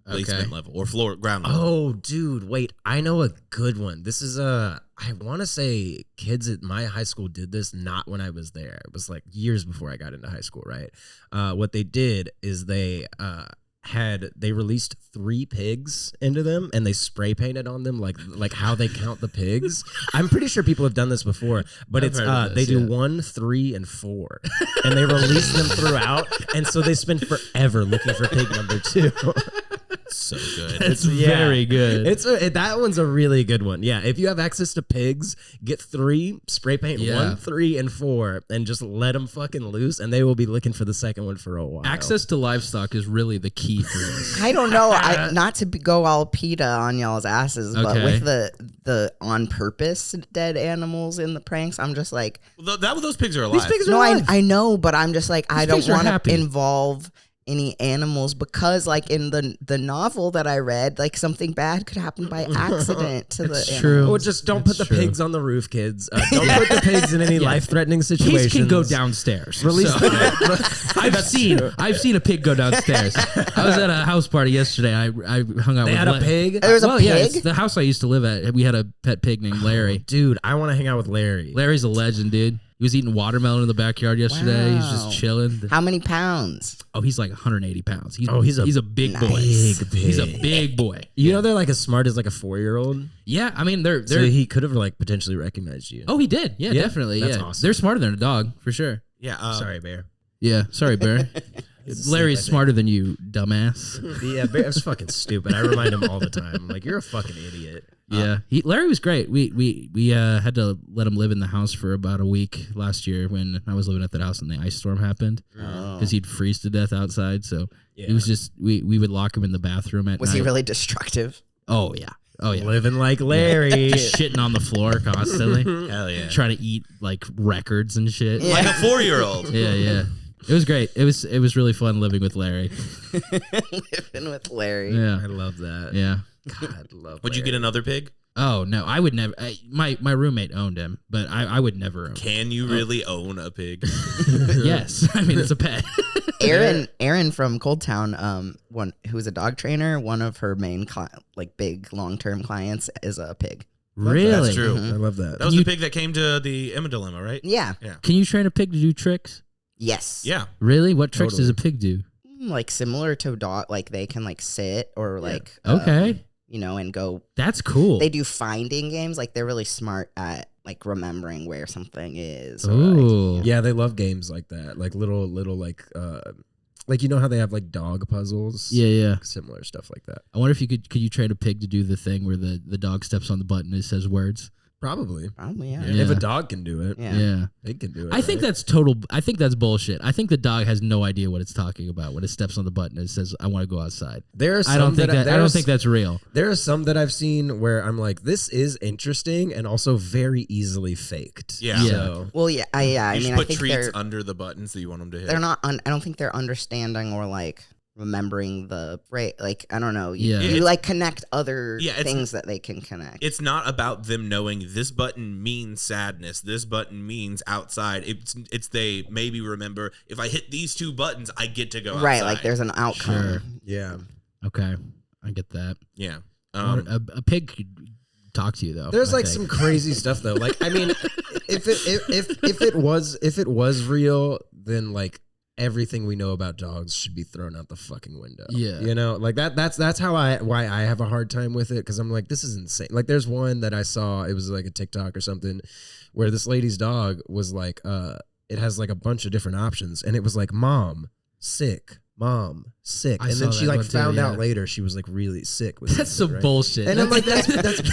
basement level or ground level. Oh, dude, wait. I know a good one. This is I want to say kids at my high school did this not when I was there. It was like years before I got into high school, right? What they did is they released 3 pigs into them and they spray painted on them like how they count the pigs. I'm pretty sure people have done this before, but I've heard of they this, do yeah. 1, 3, and 4, and they release them throughout, and so they spend forever looking for pig number 2. So good. it's very good. That one's a really good one. Yeah, if you have access to pigs, get 3, spray paint Yeah. 1, 3, and 4, and just let them fucking loose, and they will be looking for the second one for a while. Access to livestock is really the key for this. I don't know. Not to go all PETA on y'all's asses, but Okay. with the on purpose dead animals in the pranks, I'm just like, Well, those pigs are alive. pigs are no, alive. I know, but I'm just like, I don't pigs are want to happy. involve any animals because, like in the novel that I read, like something bad could happen by accident to the It's animal. true. Or just don't put That's the true. pigs on the roof, kids. Don't put the pigs in any life-threatening situations. Pigs can go downstairs. Release So- them. I've seen a pig go downstairs. I was at a house party yesterday. I hung out They with had a pig? There was a Yeah, pig? it's the house I used to live at. We had a pet pig named Larry. Dude, I want to hang out with Larry. Larry's a legend, dude. He was eating watermelon in the backyard yesterday. He's Wow. just chilling. How many pounds? Oh, he's like 180 pounds. He's he's a big boy. Nice. He's a big boy. You know they're like as smart as like a 4-year-old. Yeah, I mean they're So he could have like potentially recognized you. Oh, he did. Yeah, Yeah? definitely. That's Yeah, awesome. they're smarter than a dog for sure. Yeah. Sorry, Bear. Yeah, sorry, Bear. He's Larry's asleep, I smarter than you, dumbass. think. Yeah, Bear's fucking stupid. I remind him all the time. I'm like, you're a fucking idiot. Yeah, Larry was great. We had to let him live in the house for about a week last year when I was living at that house and the ice storm happened because he'd freeze to death outside. So it was just we would lock him in the bathroom at Was night. he really destructive? Oh yeah, oh yeah. Living like Larry. Just shitting on the floor constantly, Hell yeah. trying to eat like records and shit. Yeah. Like a 4-year-old. Yeah. It was great. It was really fun living with Larry. Living with Larry. I Yeah, love that. yeah. God, love Would you get Larry. another pig? Oh no, I would never. My roommate owned him, but I would never own him. Can you really own a pig? Yes, I mean it's a pet. Aaron from Cold Town, who's a dog trainer, one of her main big long-term clients is a pig. Really? That's true. I love that. That was the pig that came to the Emma Dilemma, right? Yeah. Can you train a pig to do tricks? Yes. Yeah. Really? What tricks Totally. does a pig do? Like similar to a dog, like they can like sit or like Okay, and go. that's cool. They do finding games. Like they're really smart at like remembering where something is. Or, Ooh. like, Yeah, they love games like that. Like little like you know how they have like dog puzzles? Yeah. Similar stuff like that. I wonder if could you train a pig to do the thing where the dog steps on the button and it says words? Probably. Probably, yeah. Yeah. If a dog can do it, Yeah. they can do it. I think that's I think that's bullshit. I think the dog has no idea what it's talking about when it steps on the button and it says, "I want to go outside." there are some I don't think that's real. There are some that I've seen where I'm like, this is interesting and also very easily faked. Yeah. So, Well, yeah. I You should mean, I put think treats under the buttons that you want them to hit. they're not. I don't think they're understanding or like remembering the right. Like I don't know. Yeah. You like connect other Yeah, it's- things that they can connect. It's not about them knowing this button means sadness. This button means outside. It's they maybe remember if I hit these 2 buttons, I get to go outside. Right. Like there's an outcome. Sure. yeah. Okay, I get that. Yeah. A pig could talk to you though. There's I like think. some crazy stuff though. Like I mean, if it was real, then like everything we know about dogs should be thrown out the fucking window. Yeah. You know, like that's why I have a hard time with it, because I'm like, this is insane. Like there's one that I saw, it was like a TikTok or something, where this lady's dog was like, it has like a bunch of different options, and it was like mom, sick, mom, sick. I And then saw she that like one too, found yeah. out later she was like really sick with That's something, some right? bullshit. And I'm like, that's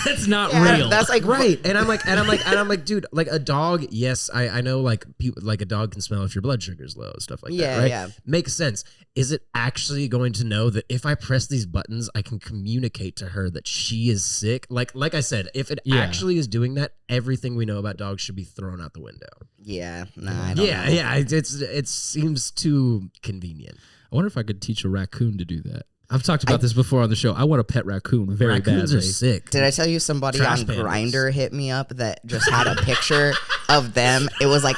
that's not Yeah, real. that's like right. And I'm like, dude, like a dog, yes, I know like people, like a dog can smell if your blood sugar's low, stuff like Yeah, that, right? yeah. Makes sense. Is it actually going to know that if I press these buttons, I can communicate to her that she is sick? Like I said, if it Yeah. actually is doing that, everything we know about dogs should be thrown out the window. Yeah, nah, I don't know. Yeah, it seems too convenient. I wonder if I could teach a raccoon to do that. I've talked about this before on the show. I want a pet raccoon very Raccoons badly. are sick. Did I tell you somebody Trash on pandas. Grindr hit me up that just had a picture of them? It was like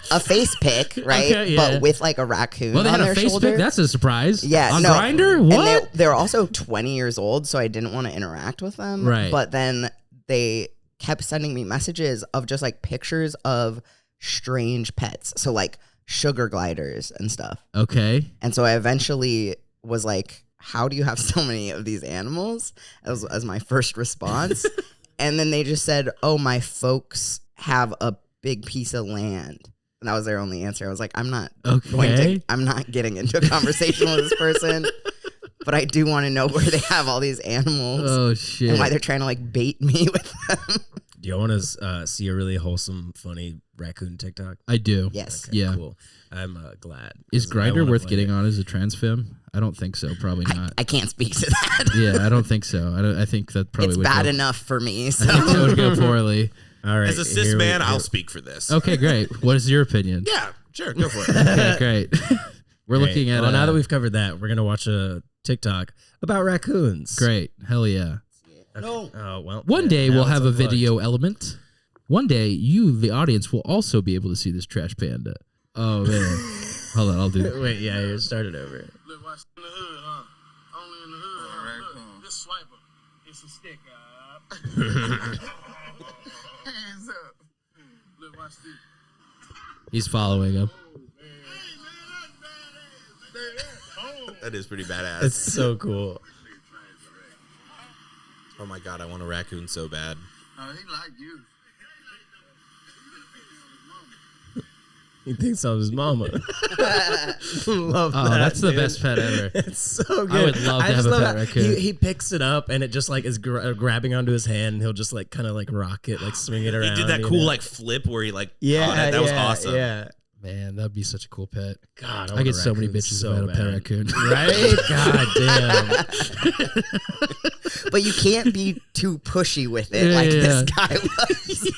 a face pic, right? Okay, yeah. But with like a raccoon Well, they on had their a face shoulder. pic. That's a surprise. Yeah, on no. Grindr. And What? they were also 20 years old, so I didn't want to interact with them. Right. But then they kept sending me messages of just like pictures of strange pets. So like sugar gliders and stuff. Okay. And so I eventually was like, how do you have so many of these animals? As my first response. And then they just said, oh, my folks have a big piece of land. And that was their only answer. I was like, I'm not getting into a conversation with this person. But I do want to know where they have all these animals Oh shit. and why they're trying to like bait me with them. Do you want to see a really wholesome, funny raccoon TikTok? I do. Yes. Okay, Yeah. cool. I'm glad. Is 'cause I Grindr wanna worth play getting it. on as a trans femme? I don't think so. Probably not. I can't speak to that. Yeah, I don't think so. I think that probably It's would bad go, enough for me. I think that So would go poorly. All right. As a cis here we- man, I'll here- speak for this. Okay, great. What is your opinion? Yeah, sure, go for it. Okay, great. We're Great. looking at. Well, now that we've covered that, we're gonna watch a TikTok about raccoons. great. Hell yeah. No. Oh well. One yeah, day now we'll it's have a unplugged. video element. One day you, the audience, will also be able to see this trash panda. Oh man. Hold on, I'll do it. Wait, yeah, you started over. Look, watch in the hood, huh? Only in the hood, huh? Look, this swiper, it's a stick, Hands up. Look, watch this. He's following him. That is pretty badass. It's so cool. Oh my god, I want a raccoon so bad. He like you. He thinks I'm his mama. Love Oh, that. that's the dude. best pet ever. It's so good. would love to just have a love pet how raccoon. He picks it up and it just like is grabbing onto his hand. And he'll just like kind of like rock it, like swing it around. He did that you cool know? like flip where he like yeah, caught it. That was yeah, awesome. Yeah. Man, that'd be such a cool pet. God, I get so many bitches so about a pet raccoon. Right? God damn. but you can't be too pushy with it Yeah, like yeah, this yeah. guy was.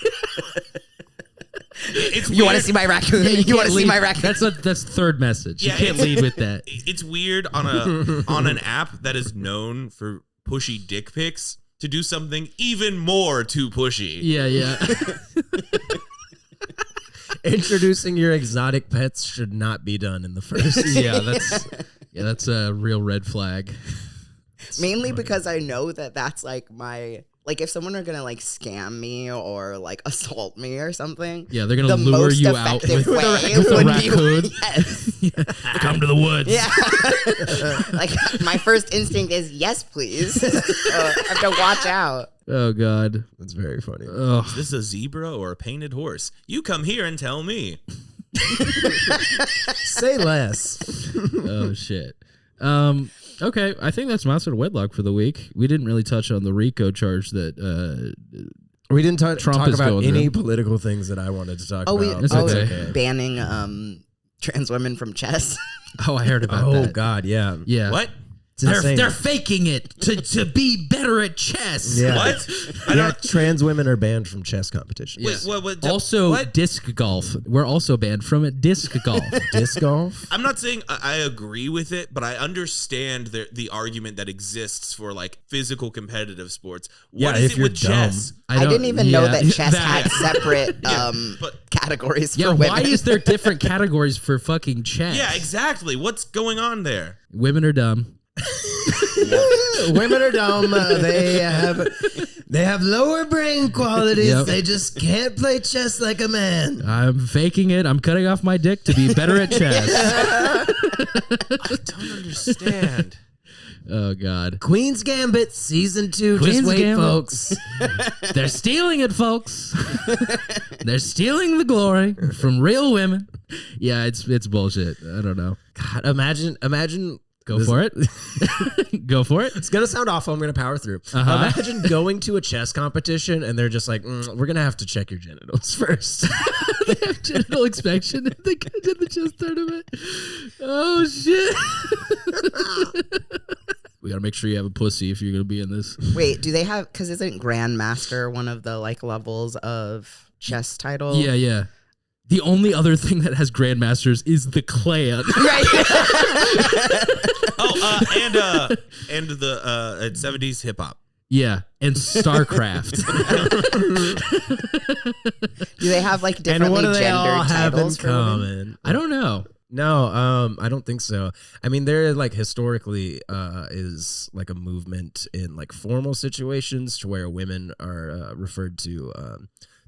It's You want to weird. see my raccoon? Yeah, you want can't to see lead- my raccoon? That's the third message. Yeah, you can't it's- lead with that. It's weird on an app that is known for pushy dick pics to do something even more too pushy. Yeah, yeah. Introducing your exotic pets should not be done in the first. That's a real red flag. Mainly because I know that that's like my like if someone are gonna like scam me or like assault me or something. Yeah, they're gonna the lure most you out effective with way a would raccoon. be yes. Come to the woods. Yeah. Like my first instinct is yes, please. I have to watch out. Oh God. That's very funny. Oh, Is this a zebra or a painted horse? You come here and tell me. Say less. oh shit. Okay, I think that's Mouse and Wedlock for the week. We didn't really touch on the RICO charge that We didn't talk Trump is about going any through. political things that I wanted to talk Oh, about. It's oh, okay. banning trans women from chess. Oh, I heard about Oh that. God, yeah. Yeah. What? It's insane. They're faking it to be better at chess. Yeah. What? I Yeah, don't. trans women are banned from chess competitions. Wait, what? Also, what? disc golf. We're also banned from it. Disc golf. Disc golf? I'm not saying I agree with it, but I understand the argument that exists for like physical competitive sports. Yeah, What is if it you're with dumb. chess? I don't- didn't even know yeah, that chess had separate but- categories for Yeah, women. why is there different categories for fucking chess? Yeah, exactly. What's going on there? Women are dumb. Women are dumb. They have lower brain qualities. Yep. They just can't play chess like a man. I'm faking it. I'm cutting off my dick to be better at chess. I don't understand. Oh, God. Queen's Gambit season 2. Queen's just wait, Gambit. folks. They're stealing it, folks. They're stealing the glory from real women. Yeah, it's bullshit. I don't know. God, imagine. Go for it. Go for it. It's gonna sound awful. I'm gonna power through. Uh-huh. Imagine going to a chess competition and they're just like, we're gonna have to check your genitals first. They have genital inspection if they get to the chess tournament. Oh, shit. We gotta make sure you have a pussy if you're gonna be in this. Wait, do they have? Because isn't Grandmaster one of the like levels of chess title? Yeah. The only other thing that has grandmasters is the clan. Right. And the 70s hip hop. Yeah, and StarCraft. Do they have like And differently what do they all gendered have in titles for women? common? I don't know. No, I don't think so. I mean, there like historically is like a movement in like formal situations to where women are referred to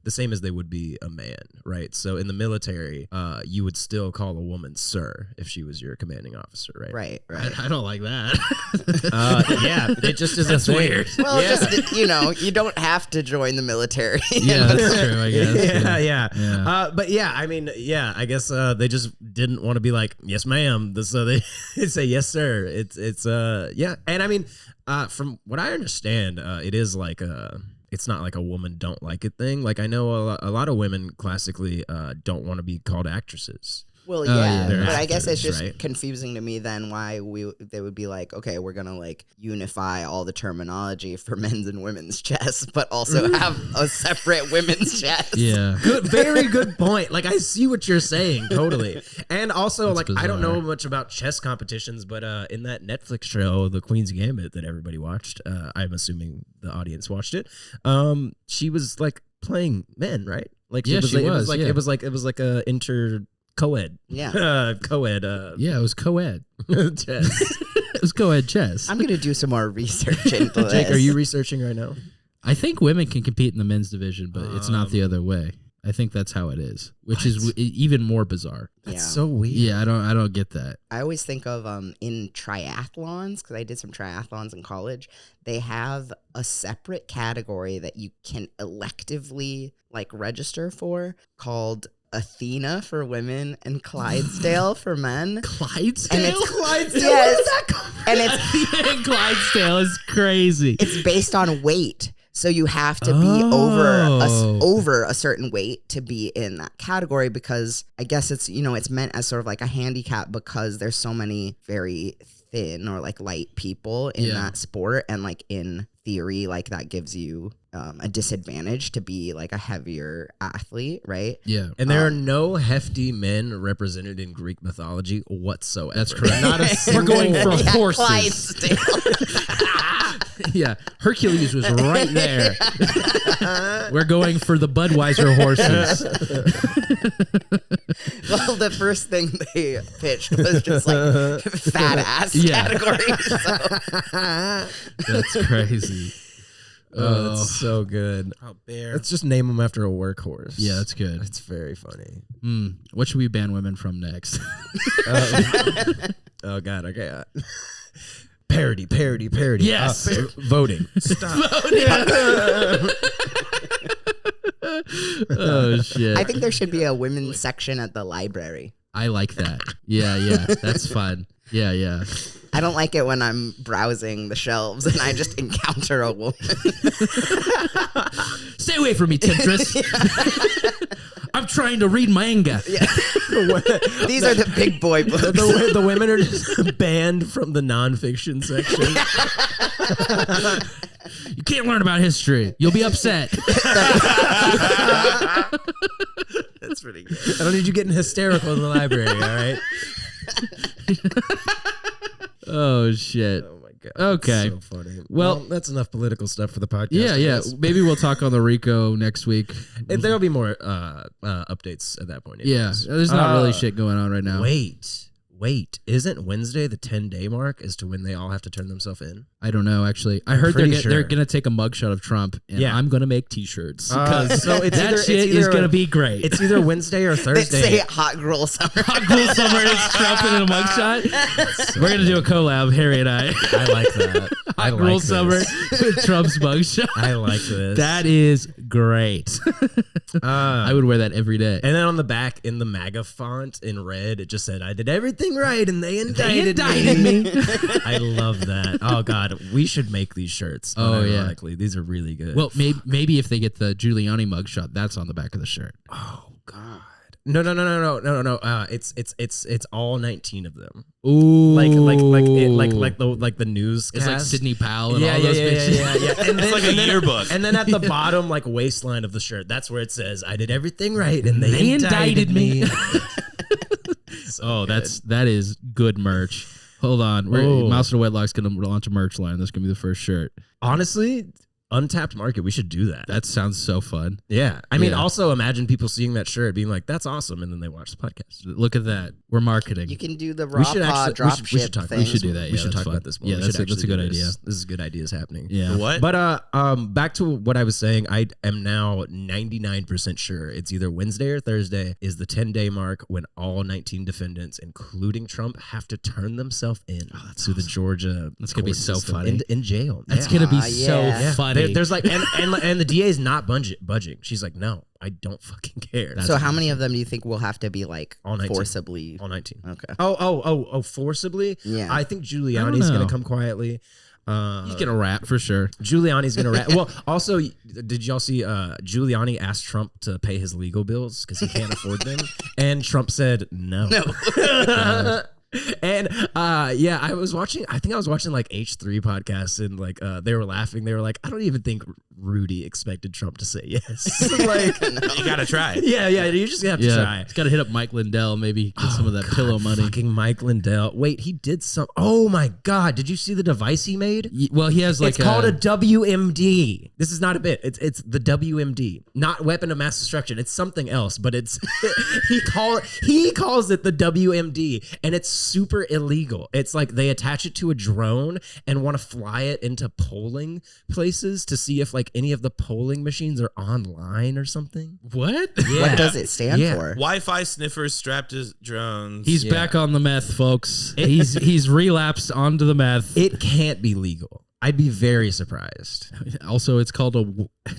the same as they would be a man, right? So in the military, you would still call a woman sir if she was your commanding officer, right? Right. I don't like that. Yeah, it just is That's a thing. weird. Well, just you don't have to join the military. Yeah, that's true, I guess. Yeah. But yeah, I mean, yeah, I guess they just didn't want to be like, yes, ma'am. So they say, yes, sir. It's yeah. And I mean, from what I understand, it is like it's not like a woman don't like it thing. Like I know a lot of women classically don't want to be called actresses. Well, Oh, yeah, yeah. but I guess it's Actors, just right? confusing to me then why they would be like, okay, we're gonna like unify all the terminology for men's and women's chess, but also have a separate women's chess. Yeah. Good, very good point. Like I see what you're saying, totally. And also, That's like I don't know bizarre. much about chess competitions, but in that Netflix show, The Queen's Gambit, that everybody watched, I'm assuming the audience watched it. She was like playing men, right? Like Yeah, she it was, like yeah. it was like a co-ed. Yeah. Co-ed. Yeah, it was co-ed. Chess. It was co-ed chess. I'm gonna do some more research into this. Jake, are you researching right now? I think women can compete in the men's division, but it's not the other way. I think that's how it is, which is even more bizarre. That's Yeah. so weird. Yeah, I don't get that. I always think of in triathlons, because I did some triathlons in college, they have a separate category that you can electively like register for called Athena for women and Clydesdale for men. Clydesdale? And it's Clydesdale? Yes. Where did that come from? And it's Clydesdale is crazy. it's based on weight. So you have to be Oh. over a certain weight to be in that category, because I guess it's it's meant as sort of like a handicap because there's so many very thin or like light people in Yeah. that sport, and like in theory like that gives you a disadvantage to be like a heavier athlete, right? Yeah. And there are no hefty men represented in Greek mythology whatsoever. That's correct. Not a We're single going for Yeah, horses. Clydesdale. Yeah, Hercules was right there. We're going for the Budweiser horses. Well, the first thing they pitched was just like fat ass Yeah. category. So. That's crazy. Oh, that's so good. Oh, bear. Let's just name them after a workhorse. Yeah, that's good. It's very funny. What should we ban women from next? Oh God. Okay. Parody. Yes. Voting. Oh shit! I think there should be a women's section at the library. I like that. Yeah, that's fun. Yeah. I don't like it when I'm browsing the shelves and I just encounter a woman. Stay away from me, temptress. I'm trying to read manga. These are the big boy books. The women are just banned from the nonfiction section. You can't learn about history. You'll be upset. That's pretty good. I don't need you getting hysterical in the library. All right. Oh shit. Oh my God. Okay. That's so funny. Well, that's enough political stuff for the podcast. Yeah. I guess. Maybe we'll talk on the RICO next week. And there'll be more updates at that point. Yeah. anyways. There's not really shit going on right now. Wait. Wait, isn't Wednesday the 10-day mark as to when they all have to turn themselves in? I don't know, actually. I heard pretty they're sure. going to take a mugshot of Trump, and Yeah. I'm going to make T-shirts. So it's that either, shit is going to be great. It's either Wednesday or They Thursday. say hot Gruel summer. Hot Gruel Summer is Trump in a mugshot. We're going to do a collab, Harry and I. I like that. I Hot like Gruel this. Summer with Trump's mugshot. I like this. That is great. I would wear that every day. And then on the back in the MAGA font in red, it just said, "I did everything right, and they indicted me." I love that. Oh God, we should make these shirts. Oh, yeah. unironically. These are really good. Well, maybe if they get the Giuliani mugshot, that's on the back of the shirt. oh God, no. It's all 19 of them. Ooh, Like the news. It's like Sidney Powell and all those yeah. bitches. And It's like a yearbook. And then at the bottom, like waistline of the shirt, that's where it says, "I did everything right, and they indicted me." Oh, that is good merch. Hold on, Mouse and Wedlock's gonna launch a merch line. That's gonna be the first shirt. Honestly, untapped market. We should do that. That sounds so fun. Yeah. I mean, Yeah. also imagine people seeing that shirt being like, "That's awesome," and then they watch the podcast. Look at that. We're marketing. You can do the raw pod drop ship we should talk. thing. We should do that. We Yeah, should that's talk fun. about this more. Yeah, We that's should a actually good do idea. This is good ideas happening. Yeah. What? But back to what I was saying, I am now 99% sure it's either Wednesday or Thursday is the 10-day mark when all 19 defendants, including Trump, have to turn themselves in to the Georgia. That's gonna be court so system funny. in jail. That's Yeah. gonna be Yeah. so Yeah. funny. There's like and the DA is not budging. She's like, "No, I don't fucking care." So how many of them do you think will have to be like All 19. forcibly? all 19. Okay. Oh, forcibly? Yeah. I think I Giuliani's don't going know. to come quietly. He's gonna rap for sure. Giuliani's going to rap. Well, also, did y'all see Giuliani asked Trump to pay his legal bills because he can't afford them? And Trump said no. And yeah, I was watching like H3 podcasts, and like they were laughing. They were like, "I don't even think Rudy expected Trump to say yes." Like, You gotta try. yeah, you just have to try. He's got to hit up Mike Lindell. Maybe get some of that pillow money. Fucking Mike Lindell. Wait, he did some. Oh my God! Did you see the device he made? Well, he has like It's called a WMD. This is not a bit. It's the WMD, not weapon of mass destruction. It's something else, but it's he calls it the WMD, and it's super illegal. It's like they attach it to a drone and want to fly it into polling places to see if like any of the polling machines are online or something. what? What does it stand Yeah. for? Wi-Fi sniffers strapped to drones. He's Yeah. back on the meth, folks. He's relapsed onto the meth. It can't be legal. I'd be very surprised. Also, it's called a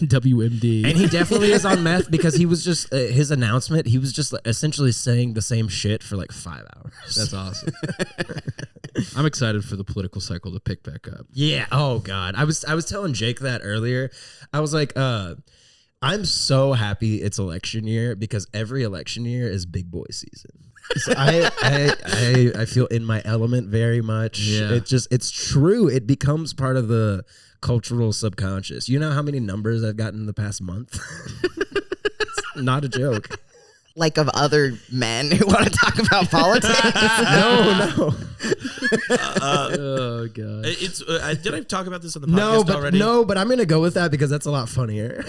WMD. And he definitely is on meth because he was just his announcement. He was just essentially saying the same shit for like 5 hours. That's awesome. I'm excited for the political cycle to pick back up. Yeah. Oh God. I was telling Jake that earlier. I was like, I'm so happy it's election year because every election year is big boy season. So I feel in my element very much. Yeah. It's true. It becomes part of the cultural subconscious. You know how many numbers I've gotten in the past month? It's not a joke. Like of other men who want to talk about politics? No. Oh god. It's did I talk about this on the podcast already? But I'm gonna go with that because that's a lot funnier.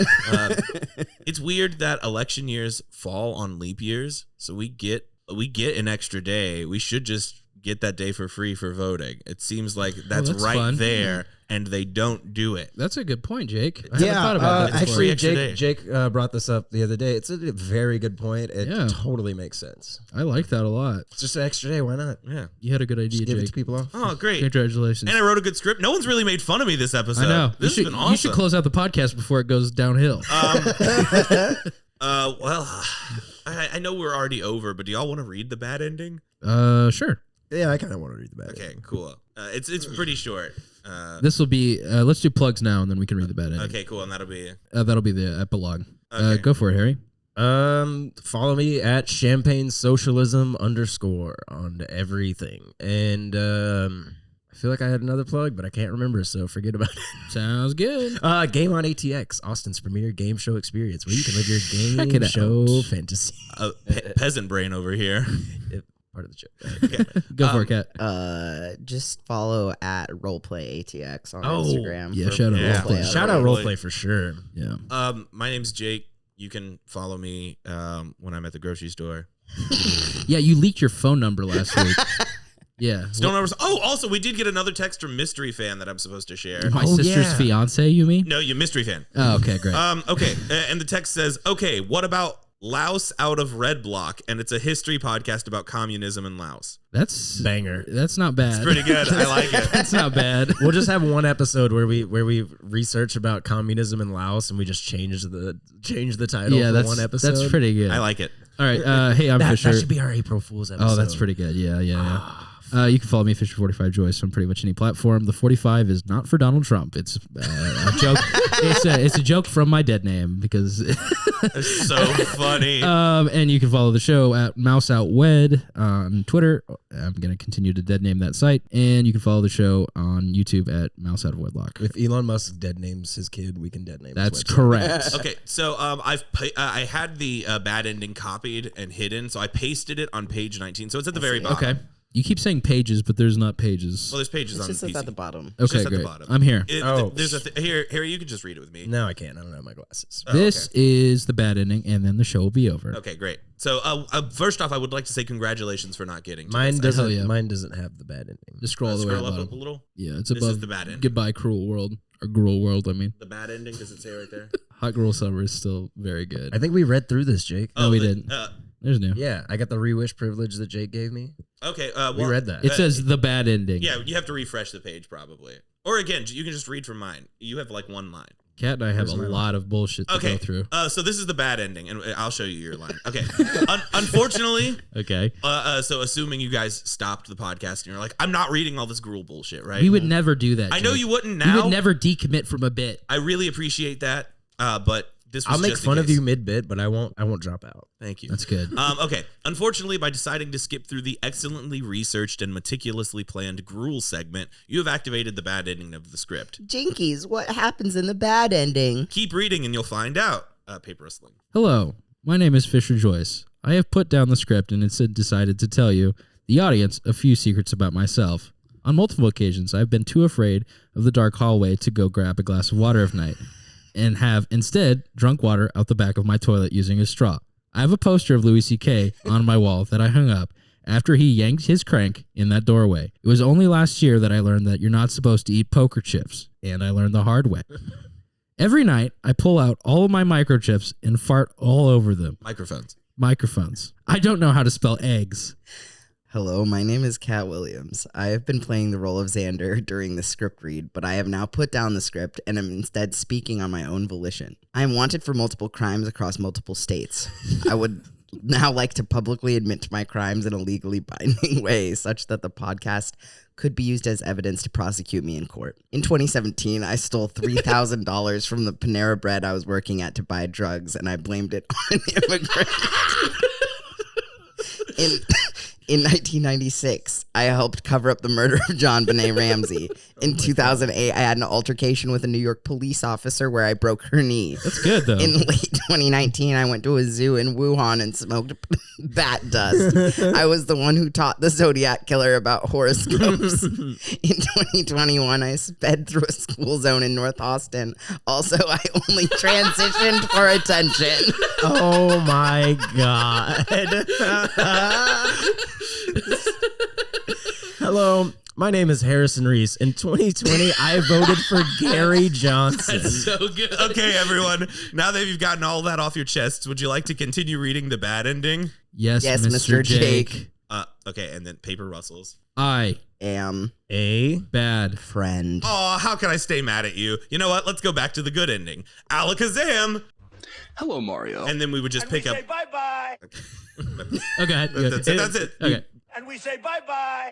It's weird that election years fall on leap years, so we get an extra day. We should just get that day for free for voting. It seems like that's that's right fun. there, and they don't do it. That's a good point, Jake. I haven't thought about that before. actually, Extra day. Jake brought this up the other day. It's a very good point. It Yeah. totally makes sense. I like that a lot. It's just an extra day. Why not? Yeah. You had a good idea, Just give it to Jake. people off. Oh, great. Congratulations. And I wrote a good script. No one's really made fun of me this episode. I know. This you has been awesome. should close out the podcast before it goes downhill. Well, I know we're already over, but do y'all want to read the bad ending? Sure. Yeah, I kind of want to read the back. Okay, cool. It's pretty short. This will be. Let's do plugs now, and then we can read the bad ending. Okay, cool. And that'll be That'll be the epilogue. Okay. Go for it, Harry. Follow me at Champagne Socialism _ on everything. And I feel like I had another plug, but I can't remember, so forget about it. Sounds good. Game on ATX, Austin's premier game show experience, where you can live your Check game it show out. fantasy. peasant brain over here. Part of the joke. Go for it, Kat. Just follow at roleplay ATX on Oh, Instagram. yeah, for shout out Yeah. Roleplay. Shout out Roleplay. roleplay for sure. Yeah. My name's Jake. You can follow me when I'm at the grocery store. Yeah, you leaked your phone number last week. Yeah. Still numbers. Oh, also, we did get another text from Mystery Fan that I'm supposed to share. My sister's fiance, you mean? No, you Mystery Fan. Oh, okay, great. Okay, and the text says, okay, what about Laos out of Red Block? And it's a history podcast about communism in Laos. That's Banger. That's not bad. It's pretty good. I like it. That's not bad. We'll just have one episode where we research about communism in Laos and we just change the title for one episode. That's pretty good. I like it. All right. Hey, I'm Fisher. That should be our April Fool's episode. Oh, that's pretty good. Yeah. You can follow me, Fisher45 Joyce, on pretty much any platform. The 45 is not for Donald Trump. It's a joke. It's a joke from my dead name because It's so funny. and you can follow the show at MouseOutWed on Twitter. I'm going to continue to dead name that site. And you can follow the show on YouTube at Mouse Out of Wedlock. If Elon Musk dead names his kid, we can dead name. That's his website. correct. Okay, so I had the bad ending copied and hidden, so I pasted it on page 19. So it's at the very bottom. Okay. You keep saying pages, but there's not pages. Well, there's pages It on just the says PC. at the bottom. It's Okay, just at the great. bottom. I'm here. There's here. You can just read it with me. No, I can't. I don't have my glasses. Oh, This okay. is the bad ending, and then the show will be over. Okay, great. So first off, I would like to say congratulations for not getting to Mine this. doesn't. yeah. Mine doesn't have the bad ending. Just scroll all the way Scroll up bottom. a little. Yeah, it's This above is the bad ending. Goodbye, Cruel World. Or Gruel World, I mean. The bad ending, does it say right there? Hot Gruel Summer is still very good. I think we read through this, Jake. No, we the- didn't. There's new. Yeah, I got the re-wish privilege that Jake gave me. Okay, We read that. It says the bad ending. Yeah, you have to refresh the page probably. Or again, you can just read from mine. You have like one line. Kat and I have Where's a my lot of bullshit to Okay, go through. so this is the bad ending, and I'll show you your line. Okay, unfortunately, Okay. so assuming you guys stopped the podcast and you're like, I'm not reading all this Gruel bullshit, right? We would never do that. I know Jake. you wouldn't We now. would never decommit from a bit. I really appreciate that, but this was I'll make just fun the of case. you mid-bit, but I won't drop out. Thank you. That's good. Okay. Unfortunately, by deciding to skip through the excellently researched and meticulously planned Gruel segment, you have activated the bad ending of the script. Jinkies, what happens in the bad ending? Keep reading and you'll find out. Paper rustling. Hello, my name is Fisher Joyce. I have put down the script and instead decided to tell you, the audience, a few secrets about myself. On multiple occasions, I've been too afraid of the dark hallway to go grab a glass of water of night, and have instead drunk water out the back of my toilet using a straw. I have a poster of Louis C.K. on my wall that I hung up after he yanked his crank in that doorway. It was only last year that I learned that you're not supposed to eat poker chips, and I learned the hard way. Every night, I pull out all of my microchips and fart all over them. Microphones. I don't know how to spell eggs. Hello, my name is Kat Williams. I have been playing the role of Xander during the script read, but I have now put down the script and am instead speaking on my own volition. I am wanted for multiple crimes across multiple states. I would now like to publicly admit to my crimes in a legally binding way, such that the podcast could be used as evidence to prosecute me in court. In 2017, I stole $3,000 from the Panera Bread I was working at to buy drugs, and I blamed it on an immigrant. In 1996, I helped cover up the murder of John Benet Ramsey. In 2008, I had an altercation with a New York police officer where I broke her knee. That's good, though. In late 2019, I went to a zoo in Wuhan and smoked bat dust. I was the one who taught the Zodiac Killer about horoscopes. In 2021, I sped through a school zone in North Austin. Also, I only transitioned for attention. Oh my god. Hello, my name is Harrison Reese. In 2020, I voted for Gary Johnson. That's so good. Okay, everyone. Now that you've gotten all that off your chests, would you like to continue reading the bad ending? Yes, Yes, Mr. Mr. Jake. Jake. Okay, and then paper rustles. I Am A bad. friend. Oh, how can I stay mad at you? You know what? Let's go back to the good ending. Alakazam! Hello, Mario. And then we would just pick up. bye-bye. Okay, That's it. Okay. And we say bye-bye.